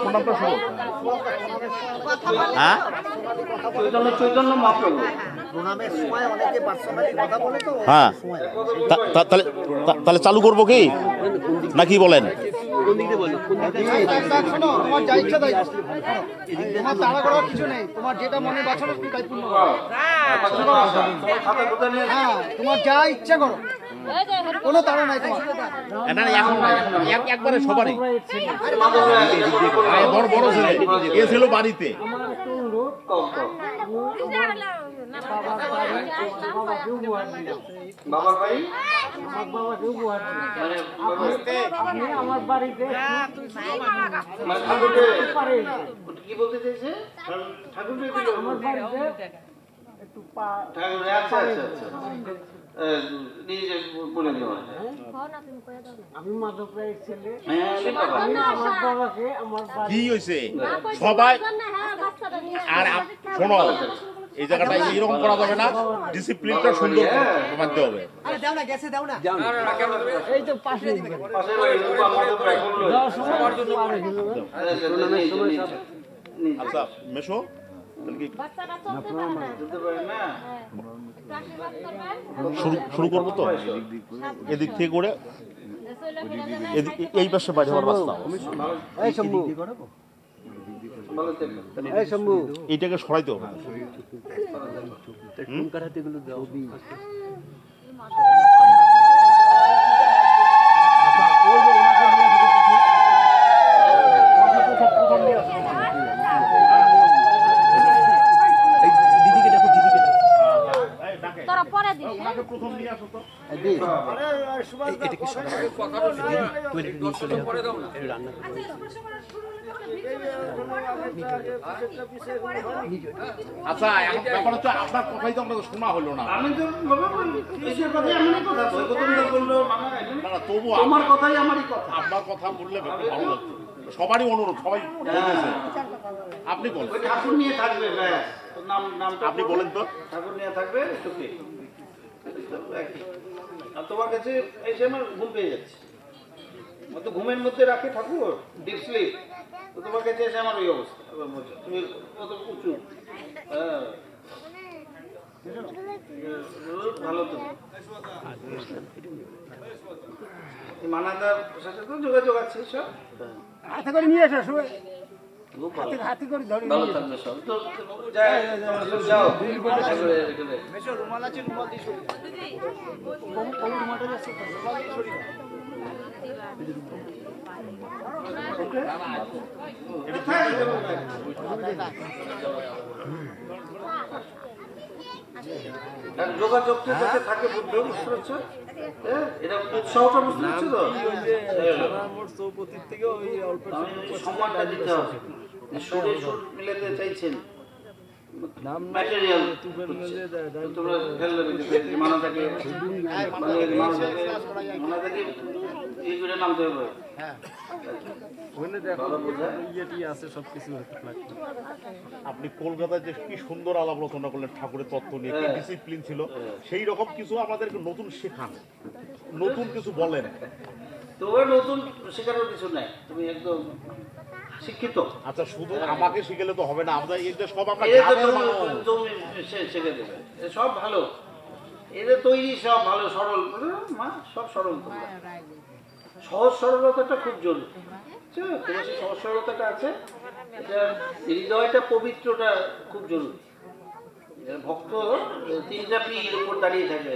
Speaker 7: কোনটা শুরু? হ্যাঁ,
Speaker 5: চৈতন্য মহাপ্রভু।
Speaker 7: হ্যাঁ। তাহলে চালু করবো কি নাকি বলেন?
Speaker 2: কোন দিক দিয়ে বলো? কোন দিক দিয়ে?
Speaker 9: শোনো, তোমার যা ইচ্ছা তাই তোমার তাড়া করার কিছু নেই, তোমার যেটা মনে বাঁচানো তুমি তাই পূর্ণ করো। হ্যাঁ, তোমার যা ইচ্ছা করো, কোনো তাড়া নাই তোমার।
Speaker 7: না না, এখন না, একবারে সবারই। বড় বড় ছেলে এ ছিল বাড়িতে।
Speaker 5: বাবার ভাই
Speaker 9: আমার বাড়িতে
Speaker 5: মানে ঠাকুরকে কি বলতে চাইছে? ঠাকুরকে দিল
Speaker 9: আমার বাড়িতে একটু পা
Speaker 5: ঠাকুর। আচ্ছা আচ্ছা আচ্ছা, নিজে বলে দেওয়া।
Speaker 9: আমি মাধব রায়ের ছেলে।
Speaker 5: হ্যাঁ,
Speaker 9: আমার বাবাকে আমার
Speaker 7: কি হয়েছে সবাই? আর শোনো, এই জায়গাটা এইরকম করা যাবে না, ডিসিপ্লিনটা সুন্দর মানতে হবে।
Speaker 9: আরে দাও না, গেছে দাও না।
Speaker 5: এই তো পাশে পাশের বাড়ি মাধব রায় বললো।
Speaker 7: আচ্ছা মেশো, তাহলে কি শুরু করবো তো? এদিক থেকে করে এই পাশে বাড়ি হওয়ার রাস্তা।
Speaker 9: এই শম্ভু, এই শম্ভু,
Speaker 7: এইটাকে সরাইতে হবে।
Speaker 2: দিদিকে দেখো, দিদিকে দেখো।
Speaker 10: তোরা পরে দিবি।
Speaker 7: প্রথম নিয়ে আসো তো।
Speaker 2: এটা কি সবাই টয়লেট নিয়ে চলে যাবে? একটু রান্না করবো।
Speaker 7: আচ্ছা, এখন ব্যাপার হচ্ছে আপনার কথাই তো আমরা শোনা হলো না।
Speaker 5: আমি তো নিজের কথাই এমনই কথা, প্রথম বললো মামা
Speaker 7: না না, তবু
Speaker 5: আমার কথাই আমারই কথা।
Speaker 7: আপনার কথা বললে ভালো লাগতো। সবারই অনুরোধ, সবাই বলতেছে। আপনি বলেন,
Speaker 5: ওই ঠাকুর নিয়ে থাকবে, ব্যাস। তোর নামটা
Speaker 7: আপনি বলেন তো।
Speaker 5: ঠাকুর নিয়ে থাকবে, সুখী। আর তোমার কাছে এসে আমার ঘুম পেয়ে যাচ্ছে। ও তো ঘুমের মধ্যে রাখে ঠাকুর, ডিপ স্লিপ। তো তোমার কাছে এসে আমার ওই অবস্থা। এবার বলছো, তুমি কত উঁচু। হ্যাঁ, ভালো তো। মানাদার সাথে তো যোগাযোগ আছে সব।
Speaker 8: হাতে করে নিয়ে এসো,
Speaker 5: খুব ভালো।
Speaker 8: হাতে করে ধরে
Speaker 5: ভালো থাকবে সব। তো যাও
Speaker 9: রুমাল আছে, রুমাল দিয়ে সরিয়ে রুমালটা যাচ্ছে, রুমাল দিয়ে সরিয়ে
Speaker 5: যোগাযোগটা যাতে থাকে, বুঝতে পারছো? এটা উৎসাহটা বুঝতে পারছো তো? সম্মানটা দিতে হবে। সুরে সুর মিলাতে চাইছেন, ম্যাটেরিয়াল তোমরা ফেললে মানাটাকে এই করে নামতে হবে।
Speaker 7: আপনি কলকাতায় যে কি সুন্দর আলাপ আলোচনা করলেন ঠাকুরের তত্ত্ব নিয়ে, কি ডিসিপ্লিন ছিল, সেই রকম কিছু আমাদেরকে নতুন শেখান, নতুন কিছু বলেন।
Speaker 5: তোমার নতুন শেখানোর কিছু নাই, তুমি একদম শিক্ষিত।
Speaker 7: আচ্ছা, শুধু আমাকে শিখেলে তো হবে না, আমরা এটা সব আমরা
Speaker 5: তুমি শিখে দেবে, সব ভালো। এদের তৈরি সব ভালো, সরল মা, সব সরল। তোমরা সহজ সরলতাটা খুব জরুরি। তোমার সেই সহজ সরলতাটা আছে, এটা হৃদয়টা পবিত্রটা খুব জরুরি। ভক্ত তিনটা পির উপর দাঁড়িয়ে থাকে,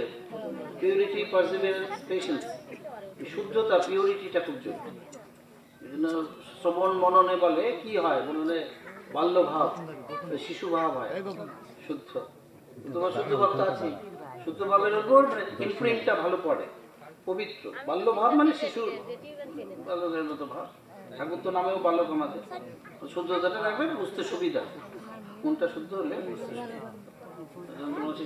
Speaker 5: পিউরিটি, পারসিভিয়ারেন্স, পেশেন্স। শুদ্ধতা, পিউরিটিটা খুব জরুরি। এই জন্য শ্রবণ মননে বলে কি হয়, মননে বাল্যভাব, শিশুভাব হয়, শুদ্ধ। তোমার শুদ্ধ ভাবটা আছে, শুদ্ধ ভাবের উপর ইমপ্রিন্টটা ভালো পড়ে, পবিত্র। বাল্যভাব মানে শিশুর বাল্যের মতো ভাব, ঠাকুর তো নামেও বালক আমাদের, শুদ্ধতাটা রাখবেন, বুঝতে সুবিধা, কোনটা শুদ্ধ হলে বুঝতে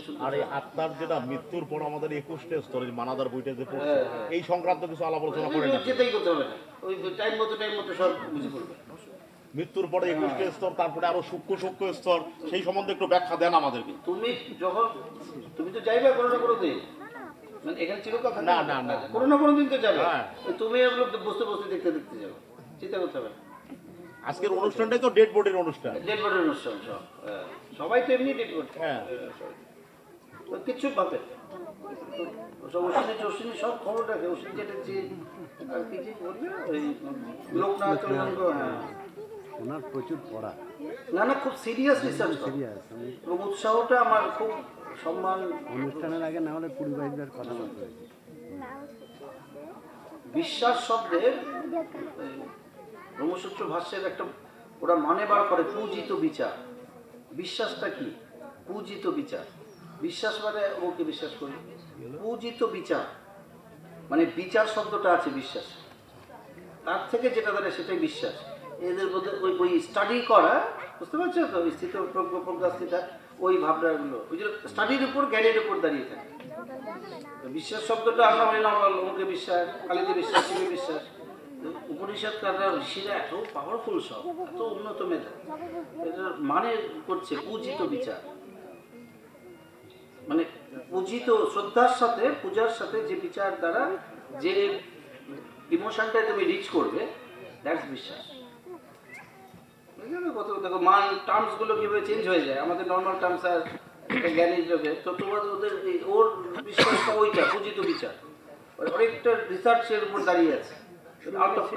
Speaker 5: সুবিধা।
Speaker 7: আর এই আত্মার যেটা মৃত্যুর পর আমাদের 21টা স্তর, মানাদার বইটা যে পড়ছে, এই সংক্রান্ত কিছু আলাপ আলোচনা করেন না?
Speaker 5: যেটাই করতে হবে না, ওই টাইম মতো সব বুঝে পড়বে।
Speaker 7: মৃত্যুর পরে 21টা স্তর, তারপরে আরো সূক্ষ্ম স্তর, সেই সম্বন্ধে একটু ব্যাখ্যা দেন আমাদেরকে।
Speaker 5: তুমি যখন তুমি তো যাইবে কোনো না কোনো দিন, মানে এখানে চিরকাল থাকবে
Speaker 7: না
Speaker 5: কোনো না কোনো দিন তো যাবে।
Speaker 7: হ্যাঁ।
Speaker 5: তুমি এগুলো বসতে দেখতে যাবে, চিন্তা করতে হবে না।
Speaker 7: আজকের অনুষ্ঠানটাই তো ডেড বডির অনুষ্ঠান।
Speaker 5: ডেড বডির অনুষ্ঠান সব, সবাই তো এমনি ডেড বডি,
Speaker 7: হ্যাঁ,
Speaker 5: কিচ্ছু পাবে সব ওষুধ সব খবর রাখে, ওষুধ যেটা যে আর কি যে বলবে ওই লোকনাথ চন্দ্র। হ্যাঁ,
Speaker 6: ওনার প্রচুর পড়া,
Speaker 5: না খুব সিরিয়াস রিসার্চ এবং উৎসাহটা আমার খুব সম্মান।
Speaker 6: অনুষ্ঠানের আগে না হলে 20-22 কথা বলতে হয়েছে।
Speaker 5: বিশ্বাস শব্দের ব্রহ্মসূত্র ভাষ্যের একটা ওরা মানে বার করে পূজিত বিচার। বিশ্বাসটা কি? পূজিত বিচার। বিশ্বাস মানে ওকে বিশ্বাস করি, পূজিত বিচার মানে বিচার শব্দটা আছে বিশ্বাস, তার থেকে যেটা ধরে সেটাই বিশ্বাস। এদের মধ্যে ওই স্টাডি করা, বুঝতে পারছো তো, স্থিত প্রজ্ঞাস্থিতা, ওই ভাবনাগুলো ওই যে স্টাডির উপর জ্ঞানের উপর দাঁড়িয়ে থাকে। বিশ্বাস শব্দটা আমরা বলি না, লোকে বিশ্বাস, কালীতে বিশ্বাস, শিবে বিশ্বাস। উপনিষদ কাররা ঋষিরা এত পাওয়ারফুল, সব এত উন্নত মেধা, এটা মানে করছে পূজিত বিচার, মানে পূজিত শ্রদ্ধার সাথে, পূজার সাথে যে বিচার দ্বারা যে ইমোশনটাই তুমি রিচ করবে, দ্যাটস বিশ্বাস। কত দেখো মান টার্মস গুলো কিভাবে চেঞ্জ হয়ে যায়, আমাদের নর্মাল টার্মস আর জ্ঞানীর যোগে, তো তোমাদের ওদের ওর বিশ্বাসটা ওইটা পূজিত বিচার, অনেকটা রিসার্চের উপর দাঁড়িয়ে আছে। আউট অফ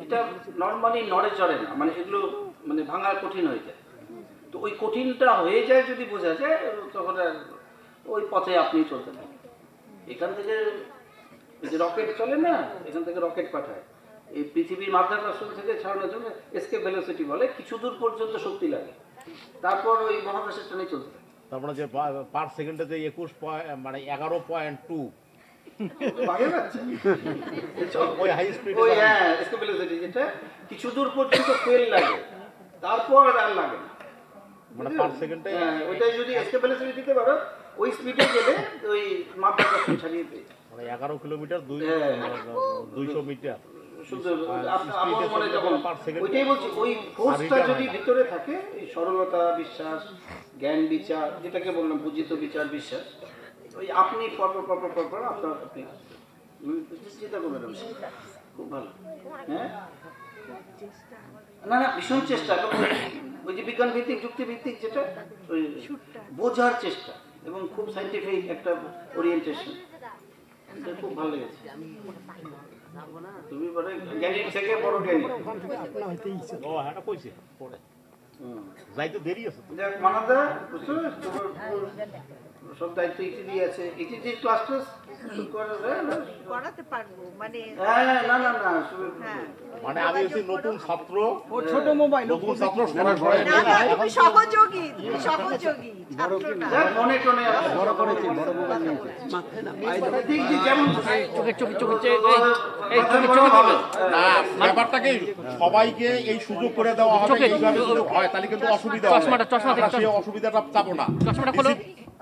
Speaker 5: এটা নর্মালি নড়ে চড়ে না, মানে এগুলো মানে ভাঙা কঠিন হয়ে যায়। তো ওই কঠিনটা হয়ে যায় যদি বোঝা যায়, তখন আর ওই পথে আপনি চলতে থাকেন। এখান থেকে এই যে রকেট চলে না, এখান থেকে রকেট পাঠায় এই পৃথিবীর মাধ্যাকর্ষণ থেকে ছাড়ানোর জন্য এসকেপ ভেলোসিটি বলে, কিছু দূর পর্যন্ত শক্তি লাগে, তারপর ওই মহাকাশের টানে চলতে থাকে।
Speaker 7: তারপরে যে পার সেকেন্ডে যে 11.2 ওই হাই স্পিড,
Speaker 5: ওই হ্যাঁ এসকেপ ভেলোসিটি, যেটা কিছু দূর পর্যন্ত ফুয়েল লাগে, তারপর আর লাগে না,
Speaker 7: মানে পার সেকেন্ডে।
Speaker 5: ওইটাই যদি এসকেপ ভেলোসিটি দিতে পারো, ওই স্পিডে গেলে ওই মাধ্যাকর্ষণ ছাড়িয়ে পেয়ে,
Speaker 7: মানে 11 কিলোমিটার 200 মিটার
Speaker 5: শুধু আমার মনে যখন ওইটাই বলছি, ওই ফোর্সটা যদি ভিতরে থাকে, এই সরলতা, বিশ্বাস, জ্ঞান, বিচার, যেটাকে বললাম পূজিত বিচার, বিশ্বাস, ওই আপনি পরপর আপনার আপনি চিন্তা করবেন, খুব ভালো। হ্যাঁ, না ভীষণ চেষ্টা, ওই যে বিজ্ঞান ভিত্তিক, যুক্তি ভিত্তিক, যেটা ওই বোঝার চেষ্টা এবং খুব সাইন্টিফিক একটা ওরিয়েন্টেশন, খুব ভালো লেগেছে। তুমি বলে জ্ঞানী থেকে বড় জ্ঞানী।
Speaker 7: ও হ্যাঁ কইছে পড়ে যাইতে দেরি আছে।
Speaker 5: দেখ মানাদা, বুঝছো তোমার সব দায়িত্ব ইটি আছে, ইটি ক্লাস
Speaker 11: করাতে পারবো, মানে
Speaker 7: মানে আমি হচ্ছে নতুন ছাত্র,
Speaker 9: ছোট মোবাইল,
Speaker 7: নতুন ছাত্র,
Speaker 11: সহযোগী ছাত্রটা
Speaker 7: মনে টনে
Speaker 6: বড় করেছি, বড় মোবাইল নিয়েছে।
Speaker 7: ব্যাপারটাকে সবাইকে এই সুযোগ করে দেওয়া হবে, এইভাবে যদি হয় তাহলে কিন্তু অসুবিধা হবে। আমরা সেই অসুবিধাটা চাবো না,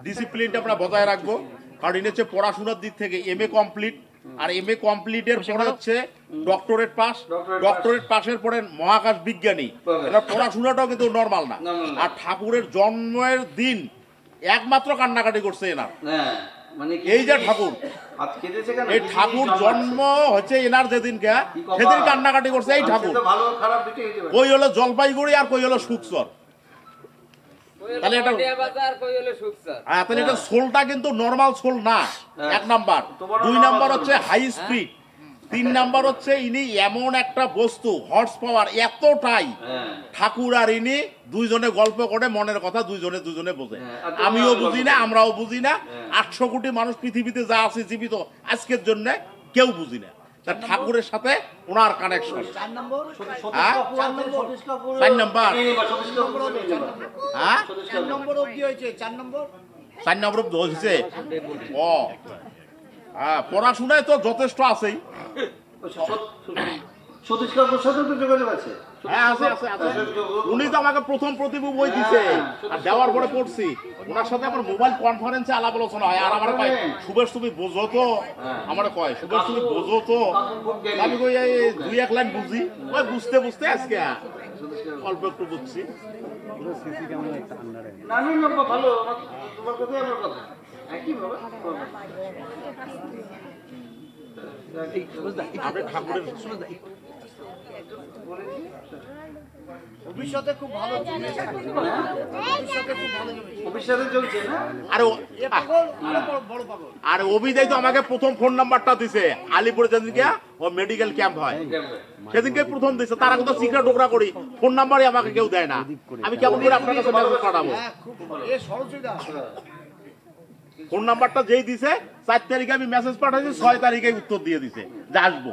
Speaker 7: ডিসিপ্লিনটা আমরা বজায় রাখবো। কারণ এটা হচ্ছে পড়াশোনার দিক থেকে MA কমপ্লিট, আর MA কমপ্লিটের পরে হচ্ছে ডক্টরেট পাস, ডক্টরেট পাসের পরে মহাকাশ বিজ্ঞানী। এটা পড়াশোনাটাও কিন্তু নর্মাল না। আর ঠাকুরের জন্মের দিন একমাত্র কান্নাকাটি করছে এনার, এই যে ঠাকুর, এই ঠাকুর জন্ম হচ্ছে এনার যেদিন সেদিন কান্নাকাটি করছে এই ঠাকুর। কই হলো জলপাইগুড়ি আর কই হলো সুকচর। তাহলে এটা সোলটা কিন্তু নরমাল সোল না, 1 নাম্বার। 2 নাম্বার হচ্ছে হাই স্পিড। 3 নাম্বার হচ্ছে ইনি এমন একটা বস্তু, হর্স পাওয়ার এতটাই, ঠাকুর আর ইনি দুইজনে গল্প করে মনের কথা দুইজনে বোঝে। আমিও বুঝি না, আমরাও বুঝি না, 800 কোটি মানুষ পৃথিবীতে যা আছে জীবিত আজকের জন্য কেউ বুঝি না। ঠাকুরের সাথে ওনার কানেকশন। 4 নাম্বার 4 নাম্বার অব্দি হয়েছে। ও হ্যাঁ, পড়াশোনায় তো যথেষ্ট আছেই।
Speaker 5: সতীশ কাকুর সাথে তো যোগাযোগ আছে।
Speaker 7: হ্যাঁ আছে আছে আছে। উনি তো আমাকে প্রথম প্রতিভূ বই দিছে, আর দেওয়ার পরে পড়ছি। ওনার সাথে আমার মোবাইল কনফারেন্সে আলাপ আলোচনা হয়, আর আমার কয় সুবেশ তুমি বোঝো তো, আমার কয় সুবেশ তুমি বোঝো তো, আমি কই এই 2-1 লাইন বুঝি, ওই বুঝতে বুঝতে আজকে অল্প একটু বুঝছি।
Speaker 5: না না না, ভালো, তোমার কথাই আমার কথা একই বাবা।
Speaker 7: আপনি ঠাকুরের
Speaker 9: ভবিষ্যতে খুব ভালো চলছে, ভবিষ্যতে খুব ভালো চলছে।
Speaker 5: ভবিষ্যতে চলছে না?
Speaker 7: আর অভিদয় তো আমাকে প্রথম ফোন নাম্বারটা দিছে আলিপুরে, যেদিনকে ও মেডিকেল ক্যাম্প হয় সেদিনকে প্রথম দিছে। তার আগে তো সিক্রেট ডোকরা করি, ফোন নাম্বারই আমাকে কেউ দেয় না। আমি কেমন করে আপনার কাছে মেসেজ পাঠাবো? ফোন নাম্বারটা যেই দিছে 4 তারিখে আমি মেসেজ পাঠাইছি, 6 তারিখে উত্তর দিয়ে দিছে যে আসবো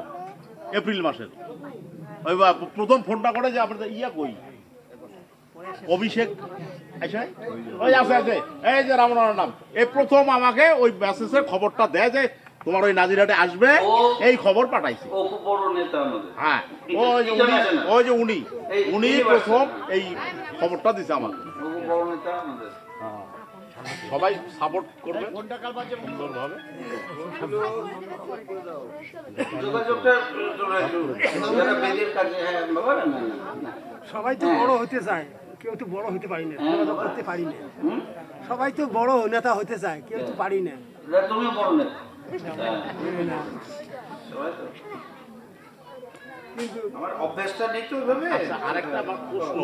Speaker 7: এপ্রিল মাসের। ওই প্রথম ফোনটা করে যে আপনাদের ইয়া কই অভিষেক আছে, ওই আছে আছে, এই যে রামনার নাম, এই প্রথম আমাকে ওই মেসেজের খবরটা দেয় যে তোমার ওই নাজিরহাটে আসবে, এই খবর পাঠাইছে।
Speaker 5: ও খুব বড় নেতা আমাদের।
Speaker 7: হ্যাঁ, ওই যে উনি প্রথম এই খবরটা দিছে আমাকে।
Speaker 5: ও খুব বড় নেতা আমাদের।
Speaker 7: সবাই সাপোর্ট করবে সুন্দরভাবে।
Speaker 5: যোগাযোগটা যারা বেদের কাজে, হ্যাঁ বাবা, না না,
Speaker 8: সবাই তো বড় হতে চায়, কেউ তো বড় হতে পারি না, যোগাযোগ করতে পারি না। সবাই তো বড় নেতা হতে চায়, কেউ তো পারি না।
Speaker 5: তুমিও বড় নেতা। সবাই তো আমার অভ্যাসটা নেই তো ওইভাবে।
Speaker 7: আচ্ছা, আরেকটা আমার প্রশ্ন,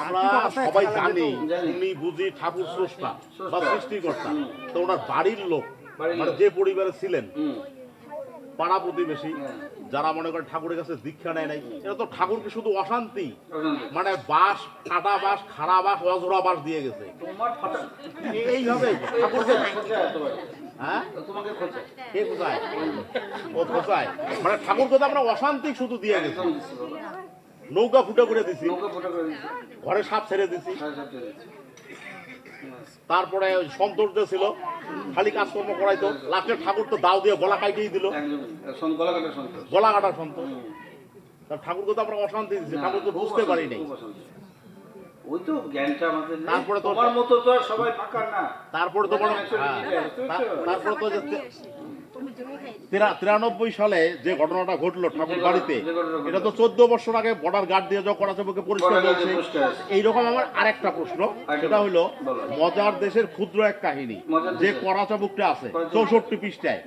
Speaker 7: আমরা সবাই জানি উনি বুঝি ঠাকুর স্রষ্টা বা সৃষ্টিকর্তা, তো ওনার বাড়ির লোক মানে যে পরিবারে ছিলেন, পাড়া প্রতিবেশী যারা মনে করে ঠাকুরের কাছে দীক্ষা নেয় নাই, এটা তো ঠাকুরকে শুধু অশান্তি, মানে বাঁশ, কাটা বাঁশ, খাড়া বাঁশ, অজোড়া বাঁশ দিয়ে গেছে। এইভাবে ঠাকুরকে হ্যাঁ
Speaker 5: তোমাকে খোঁজে
Speaker 7: কে কোথায় ও কোথায়, মানে ঠাকুরকে তো আমরা অশান্তি শুধু দিয়ে গেছি। নৌকা ফুটা করে দিছি, ঘরে সাপ ছেড়ে দিছি, তারপরে সন্তোষ যে ছিল খালি কাজকর্ম করাইতো, লাস্টে ঠাকুর তো দাও দিয়ে গলা কাটিয়ে দিল, গলা কাটা সন্তোষ। ঠাকুরকে তো আমরা অশান্তি দিচ্ছি, ঠাকুর তো বুঝতে পারি নাই।
Speaker 5: ওই তো জ্ঞানটা আমাদের নেই।
Speaker 7: তারপরে তো
Speaker 5: তোমার মতো তো আর সবাই ফাঁকা না।
Speaker 7: তারপরে তো তারপরে তো 93 সালে যে ঘটনাটা ঘটলো ঠাকুর বাড়িতে, এটা তো 14 বছর আগে বর্ডার গার্ড দিয়ে যাও করাচাবুকে পরিষ্কার হয়েছে। এইরকম আমার আরেকটা প্রশ্ন, সেটা হলো মজার দেশের ক্ষুদ্র এক কাহিনী, যে করাচাবুকটা আছে 64 পৃষ্ঠায়,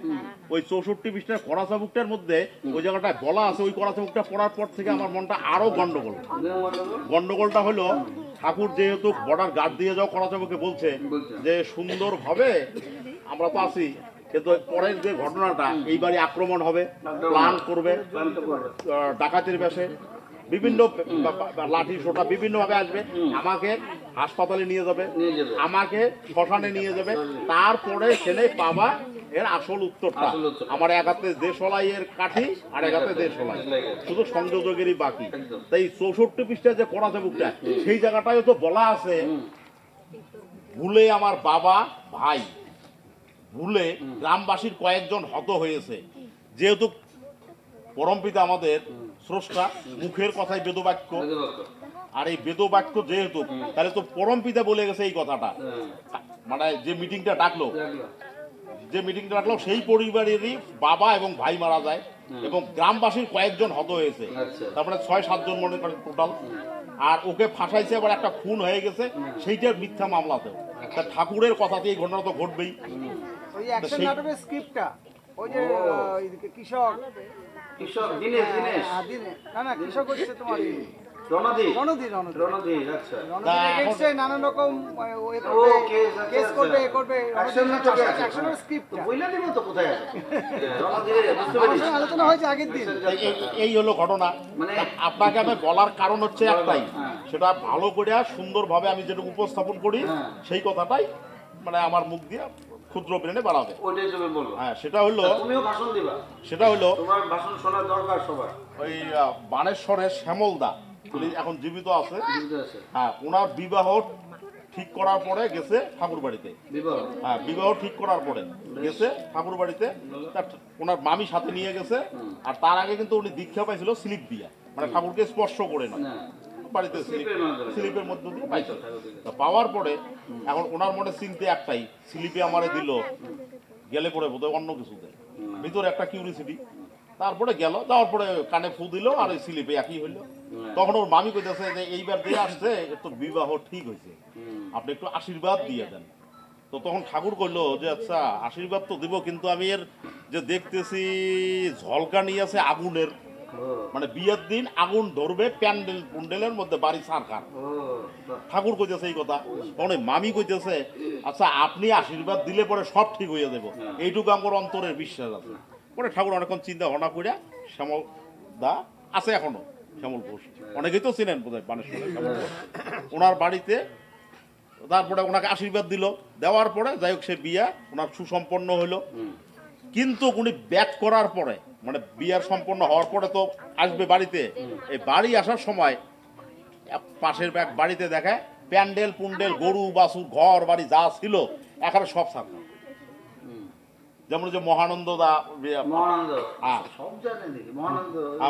Speaker 7: ওই 64 পৃষ্ঠার করাচাবুকটার মধ্যে ওই জায়গাটায় বলা আছে, ওই করাচাবুকটা পড়ার পর থেকে আমার মনটা আরো গন্ডগোল। গন্ডগোলটা হলো ঠাকুর যেহেতু বর্ডার গার্ড দিয়ে যাও করাচাবুকে বলছে যে সুন্দরভাবে আমরা তো আছি, কিন্তু পরের যে ঘটনাটা এইবারই আক্রমণ হবে, প্ল্যান করবে, ডাকাতির বেশে বিভিন্ন লাঠি সোটা বিভিন্ন ভাবে আসবে, আমাকে হাসপাতালে নিয়ে যাবে, আমাকে শ্মশানে নিয়ে যাবে, তারপরে সেনে পাবা এর আসল উত্তরটা। আমার এক হাতে দেশলাই এর কাঠি আর এক হাতে দেশলাই, শুধু সংযোজকেরই বাকি। তাই 64 পৃষ্ঠা যে করাচাবুকটা, সেই জায়গাটায় তো বলা আছে ভুলে আমার বাবা ভাই, ভুলে গ্রামবাসীর কয়েকজন হত হয়েছে। যেহেতু পরমপিতা আমাদের স্রষ্টা, মুখের কথাই বেদবাক্য, আর এই বেদবাক্য যেহেতু, তাহলে তো পরমপিতা বলে গেছে এই কথাটা। মানে যে মিটিংটা ডাকলো সেই পরিবারেরই বাবা এবং ভাই মারা যায়, এবং গ্রামবাসীর কয়েকজন হত হয়েছে, তারপরে 6-7 জন মনে করেন টোটাল। আর ওকে ফাঁসাইছে, আবার একটা খুন হয়ে গেছে, সেইটার মিথ্যা মামলাতেও। তা ঠাকুরের কথাতে এই ঘটনা তো ঘটবেই।
Speaker 9: ওই অ্যাকশন নাটকের স্ক্রিপ্টটা, ওই যে কৃষক
Speaker 5: দিনেশ
Speaker 9: না কৃষক হচ্ছে তোমার রণধীর,
Speaker 5: আচ্ছা
Speaker 9: নানান রকম কেস করবে, অ্যাকশনের স্ক্রিপ্ট আলোচনা হয়েছে আগের দিন।
Speaker 7: এই হলো ঘটনা। আপনাকে আমি বলার কারণ হচ্ছে একটাই, সেটা ভালো করে সুন্দরভাবে আমি যেটা উপস্থাপন করি, সেই কথাটাই মানে আমার মুখ দিয়ে ক্ষুদ্র ব্রেনে বাড়াবে। হ্যাঁ, সেটা হলো
Speaker 5: ভাষণ শোনার দরকার সবার।
Speaker 7: ওই বানেশ্বরের শ্যামলদা, উনি এখন জীবিত আছে। হ্যাঁ, ওনার বিবাহ ঠিক করার পরে গেছে ঠাকুর বাড়িতে, হ্যাঁ বিবাহ ঠিক করার পরে গেছে ঠাকুর বাড়িতে, তার ওনার মামি সাথে নিয়ে গেছে। আর তার আগে কিন্তু উনি দীক্ষা পাইছিল স্লিপ দিয়া, মানে ঠাকুরকে স্পর্শ করে না, বাড়িতে স্লিপের মধ্য দিয়ে পাইছে। পাওয়ার পরে এখন ওনার মনে চিন্তা একটাই, স্লিপে আমারে দিল, গেলে পরে বোধহয় অন্য কিছু দেয়, ভিতরে একটা কিউরিসিটি। তারপরে গেল, যাওয়ার পরে কানে ফু দিল আর ওই স্লিপে একই হইলো। তখন ওর মামি কইতেছে যে এইবার দিয়ে আসছে তো বিবাহ ঠিক হয়েছে, আপনি একটু আশীর্বাদ দিয়ে দেন। তো তখন ঠাকুর কইলো যে আচ্ছা আশীর্বাদ তো দিব, কিন্তু আমি এর যে দেখতেছি ঝলকানি আছে আগুনের, মানে বিয়ের দিন আগুন ধরবে প্যান্ডেল পুন্ডেলের মধ্যে বাড়ি সারকার। ঠাকুর কইতেছে এই কথা। তখন মামি কইতেছে আচ্ছা আপনি আশীর্বাদ দিলে পরে সব ঠিক হয়ে যাবো, এইটুকু আমার অন্তরের বিশ্বাস আছে। পরে ঠাকুর অনেকক্ষণ চিন্তা ভাবনা করে, শ্যামল দা আছে এখনো, শ্যামল ঘোষ অনেকেই তো চিনেন বোধহয় বানেশ্বরে, শ্যামল ঘোষ ওনার বাড়িতে। তারপরে ওনাকে আশীর্বাদ দিল, দেওয়ার পরে যাই হোক সে বিয়া ওনার সুসম্পন্ন হইলো। কিন্তু উনি ব্যাক করার পরে, মানে বিয়ার সম্পন্ন হওয়ার পরে তো আসবে বাড়িতে, এই বাড়ি আসার সময় পাশের ব্যাগ বাড়িতে দেখে প্যান্ডেল পুন্ডেল গরু বাছুর ঘর বাড়ি যা ছিল এখানে সব থাকবে। যেমন যে মহানন্দ দা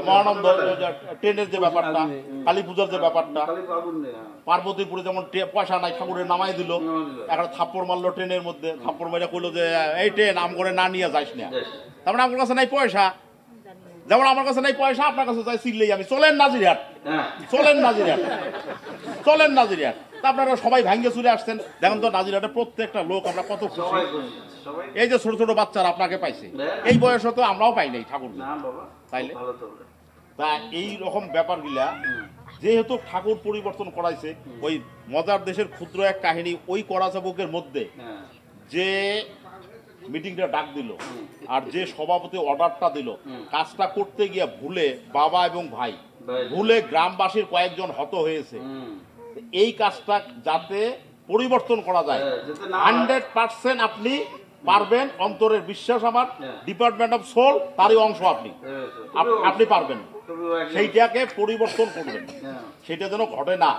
Speaker 7: মহানন্দ ট্রেনের যে ব্যাপারটা, কালী পূজার যে ব্যাপারটা, পার্বতীপুরে যেমন পয়সা নাই ঠাকুরের নামাই দিল, একটা থাপ্পড় মারলো ট্রেনের মধ্যে, থাপ্পড় মারা কইলো যে এই ট্রেন আম করে না নিয়ে যাইস না, তার মানে আমার কাছে নাই পয়সা। যেমন আমার কাছে নাই পয়সা, আপনার কাছে যাই চিল্লেই আমি চলেন নাজিরহাট, চলেন নাজিরহাট, চলেন নাজিরহাট। তা আপনারা সবাই ভাঙ্গে চলে আসছেন। দেখেন তো নাজিরহাটে প্রত্যেকটা লোক আমরা কত খুশি। এই যে ছোট ছোট বাচ্চারা আপনাকে পাইছে, এই বয়সে তো আমরাও পাই নাই ঠাকুর, তাইলে তা এই রকম ব্যাপারগুলা যেহেতু ঠাকুর পরিবর্তন করাইছে। ওই মজার দেশের ক্ষুদ্র এক কাহিনী, ওই করাচাবকের মধ্যে যে মিটিংটা ডাক দিল আর যে সভাপতি অর্ডারটা দিল, কাজটা করতে গিয়ে ভুলে বাবা এবং ভাই ভুলে গ্রামবাসীর কয়েকজন হত হয়েছে। এই কাজটা যাতে পরিবর্তন করা যায় 100% আপনি পারবেন, অন্তরের বিশ্বাস আমার, ডিপার্টমেন্ট অফ সোল তারই অংশ আপনি পারবেন, সেইটাকে পরিবর্তন করবেন, সেটা যেন ঘটে না,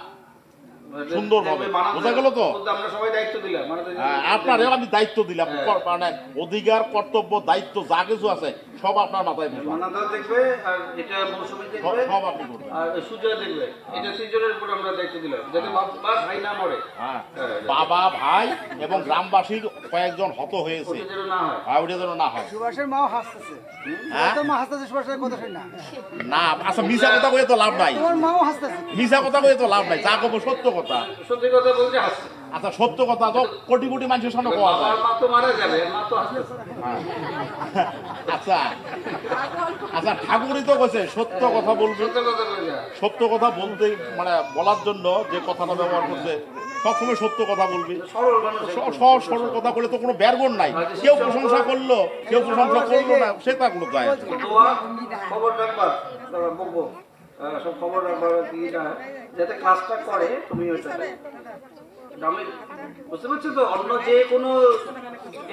Speaker 7: সুন্দরভাবে। বোঝা গেল তো? আপনারেও আমি দায়িত্ব দিলাম, মানে অধিকার কর্তব্য দায়িত্ব যা কিছু আছে সব আপনার মাথায় সব আপনি করবেন। বাবা ভাই এবং গ্রামবাসীর কয়েকজন হত হয়েছে, ওটা যেন না হয়।
Speaker 9: সুভাষের মাও হাসতেছে, মা হাসতেছে সুভাষের কথা শুনে
Speaker 7: না। আচ্ছা মিছা কথা কয়ে তো লাভ নাই,
Speaker 9: তোমার মাও হাসতেছে,
Speaker 7: মিছা কথা কয়ে তো লাভ নাই, যা কব সত্য কথা।
Speaker 5: সত্যি কথা বলতে হাসছে।
Speaker 7: আচ্ছা সত্য কথা তো কোটি কোটি মানুষের সামনে পাওয়া যায়।
Speaker 5: মা তো মারা যাবে, মা তো হাসতেছে।
Speaker 7: আচ্ছা আচ্ছা ঠাকুরই তো কইছে সত্য কথা বলবে, সত্য কথা বলতে মানে বলার জন্য যে কথাটা ব্যবহার করছে সবসময় সত্য কথা বলবি, সহজ সরল কথা বলে তো কোনো ব্যারগণ নাই। কেউ প্রশংসা করলো কেউ প্রশংসা করলো না, সেটা কোনো যায় না।
Speaker 5: খবর রাখবা, বলবো সব খবর রাখবা কি না, যাতে ক্লাসটা করে তুমি ওইটা আমি বুঝতে পারছো তো। অন্য যে কোনো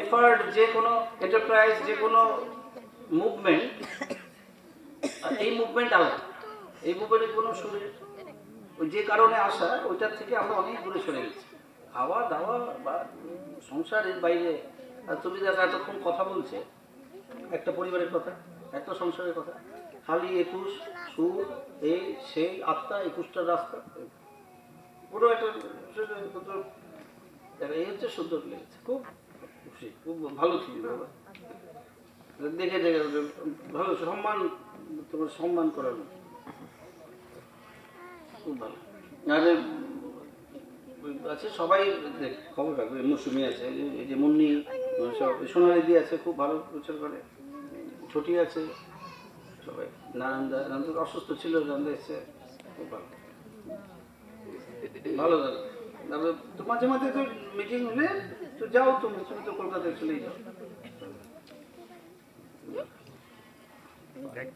Speaker 5: এফার্ট, যে কোনো এন্টারপ্রাইজ, যে কোনো মুভমেন্ট, এই মুভমেন্ট আলাদা, এই মুভমেন্টের কোনো শরীর ওই যে কারণে আসা ওইটার থেকে আমরা অনেক দূরে সরে গেছি। খাওয়া দাওয়া বা সংসারের বাইরে তুমি যারা এতক্ষণ কথা বলছে, একটা পরিবারের কথা, একটা সংসারের কথা, খালি 21 সুর এই সেই আত্মা 21টা রাস্তা, পুরো একটা এই হচ্ছে সুন্দর লেগেছে, খুব খুশি, খুব ভালো ছিল দেখে দেখে ভালো সম্মান, তোমার সম্মান করানো খুব ভালো। আর আছে সবাই খবর রাখবে, মৌসুমি আছে, এই যে মুন্নি, সোনালিদি আছে, খুব ভালো প্রচার করে, ছুটি আছে সবাই, নারায়ণদা অসুস্থ ছিল, রান্দা এসছে, খুব ভালো ভালো দাদা। তারপরে তো মাঝে মাঝে তো মিটিং হলে তো যাও, তুমি তো কলকাতায় চলেই যাও।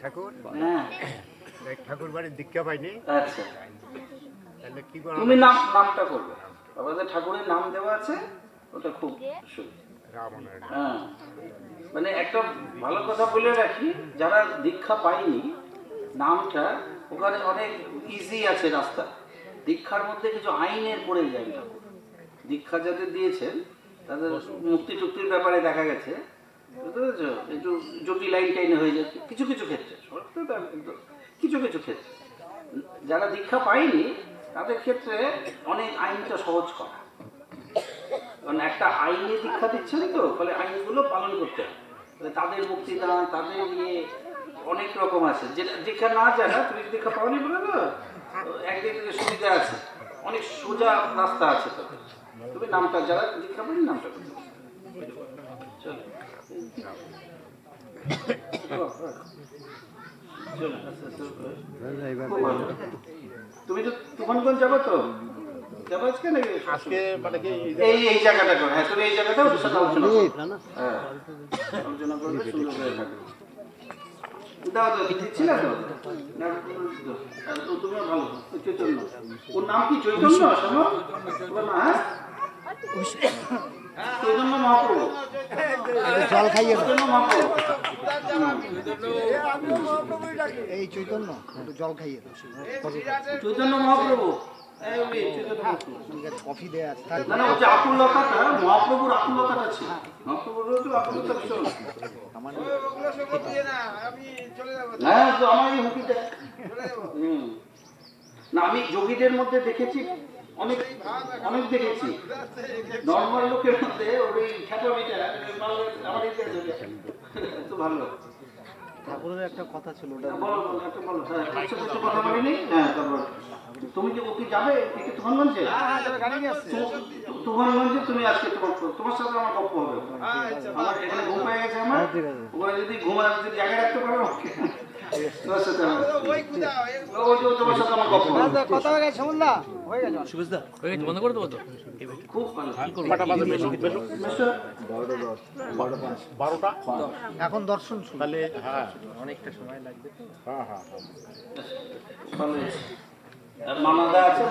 Speaker 8: ঠাকুর,
Speaker 5: হ্যাঁ
Speaker 8: ঠাকুর বাড়ির দীক্ষা পাইনি।
Speaker 5: আচ্ছা তুমি নামটা করবে, আমাদের ঠাকুরের নাম দেওয়া আছে, ওটা খুব সুবিধা। হ্যাঁ মানে একটা ভালো কথা বলে রাখি, যারা দীক্ষা পায়নি নামটা ওখানে অনেক ইজি আছে রাস্তা, দীক্ষার মধ্যে কিছু আইনের পড়ে যায় ঠাকুর, দীক্ষা যাদের দিয়েছেন তাদের মুক্তি টুক্তির ব্যাপারে দেখা গেছে, বুঝতে পেরেছো, একটু জটিল লাইন টাইনে হয়ে যাচ্ছে কিছু কিছু ক্ষেত্রে, সব তো তার একদম কিছু কিছু ক্ষেত্রে। যারা দীক্ষা পায়নি তাদের ক্ষেত্রে অনেক আইনটা সহজ করা, কারণ একটা আইনে দীক্ষা দিচ্ছেন তো, ফলে আইনগুলো পালন করতে হবে। তাদের বক্তৃতা, তাদের ইয়ে অনেক রকম আছে, যেটা দীক্ষা না জানা, তুমি দীক্ষা পাওনি বলে না, একদিক থেকে সুবিধা আছে, অনেক সোজা রাস্তা আছে তাদের। তুমি নামটা, যারা দীক্ষা পাইনি নামটা করতে হবে। চলো তুমি তো তুফানগঞ্জ যাবো তো, যাবো আজকে নাকি?
Speaker 7: আজকে মানে কি
Speaker 5: এই জায়গাটা করো, হ্যাঁ তুমি এই জায়গাটা ওদের সাথে আলোচনা করো, হ্যাঁ আলোচনা করবে, সুন্দর করে থাকবে। দাও দাও, দিচ্ছি না তো, তুমিও ভালো। চৈতন্য, ওর নাম কি? চৈতন্য শোনো, তোমার না? হ্যাঁ চৈতন্য মহাপ্রভু,
Speaker 9: জল খাইয়ে দাও।
Speaker 5: চৈতন্য মহাপ্রভু,
Speaker 9: এই চৈতন্য একটু জল খাইয়ে দাও।
Speaker 5: চৈতন্য মহাপ্রভু, চৈতন্য মহাপ্রভু।
Speaker 9: কফি দেয়া আছে।
Speaker 5: না না, হচ্ছে আকুলতাটা, মহাপ্রভুর আকুলতাটা ছিল, মহাপ্রভুর তো আকুলতা ভীষণ। হ্যাঁ তো আমার এই হুকিটা, না আমি যোগীদের মধ্যে দেখেছি, অনেক অনেক দেখেছি, নর্মাল লোকের মধ্যে ওই খ্যাপামিটা আমার ইতিহাস হয়েছে তো ভালো।
Speaker 9: ঠাকুরের একটা কথা ছিল, ওটা
Speaker 5: বলো বলো, একটা বলো। হ্যাঁ আচ্ছা, কিছু কথা বলিনি। হ্যাঁ তারপর তুমি যে ওকে যাবে একে তুফানগঞ্জে, তুফানগঞ্জে তুমি আজকে তোমার সাথে আমার গল্প হবে। আমার এখানে ঘুম পেয়ে গেছে, আমার ওখানে যদি ঘুমায়, যদি জায়গায় রাখতে পারো তোমার সাথে তোমার সাথে আমার গল্প হবে।
Speaker 9: কথা হয়ে গেছে, শুনলা হয়ে গেছে।
Speaker 1: সুবিধা হয়ে গেছে, বন্ধ করে দেবো তো?
Speaker 5: খুব ভালো।
Speaker 7: কটা বাজে? বেশি 12টা।
Speaker 9: এখন দর্শন শুরু।
Speaker 7: তাহলে হ্যাঁ
Speaker 1: অনেকটা সময় লাগবে তো।
Speaker 7: হ্যাঁ হ্যাঁ
Speaker 5: ভালো। মামাদা আছে।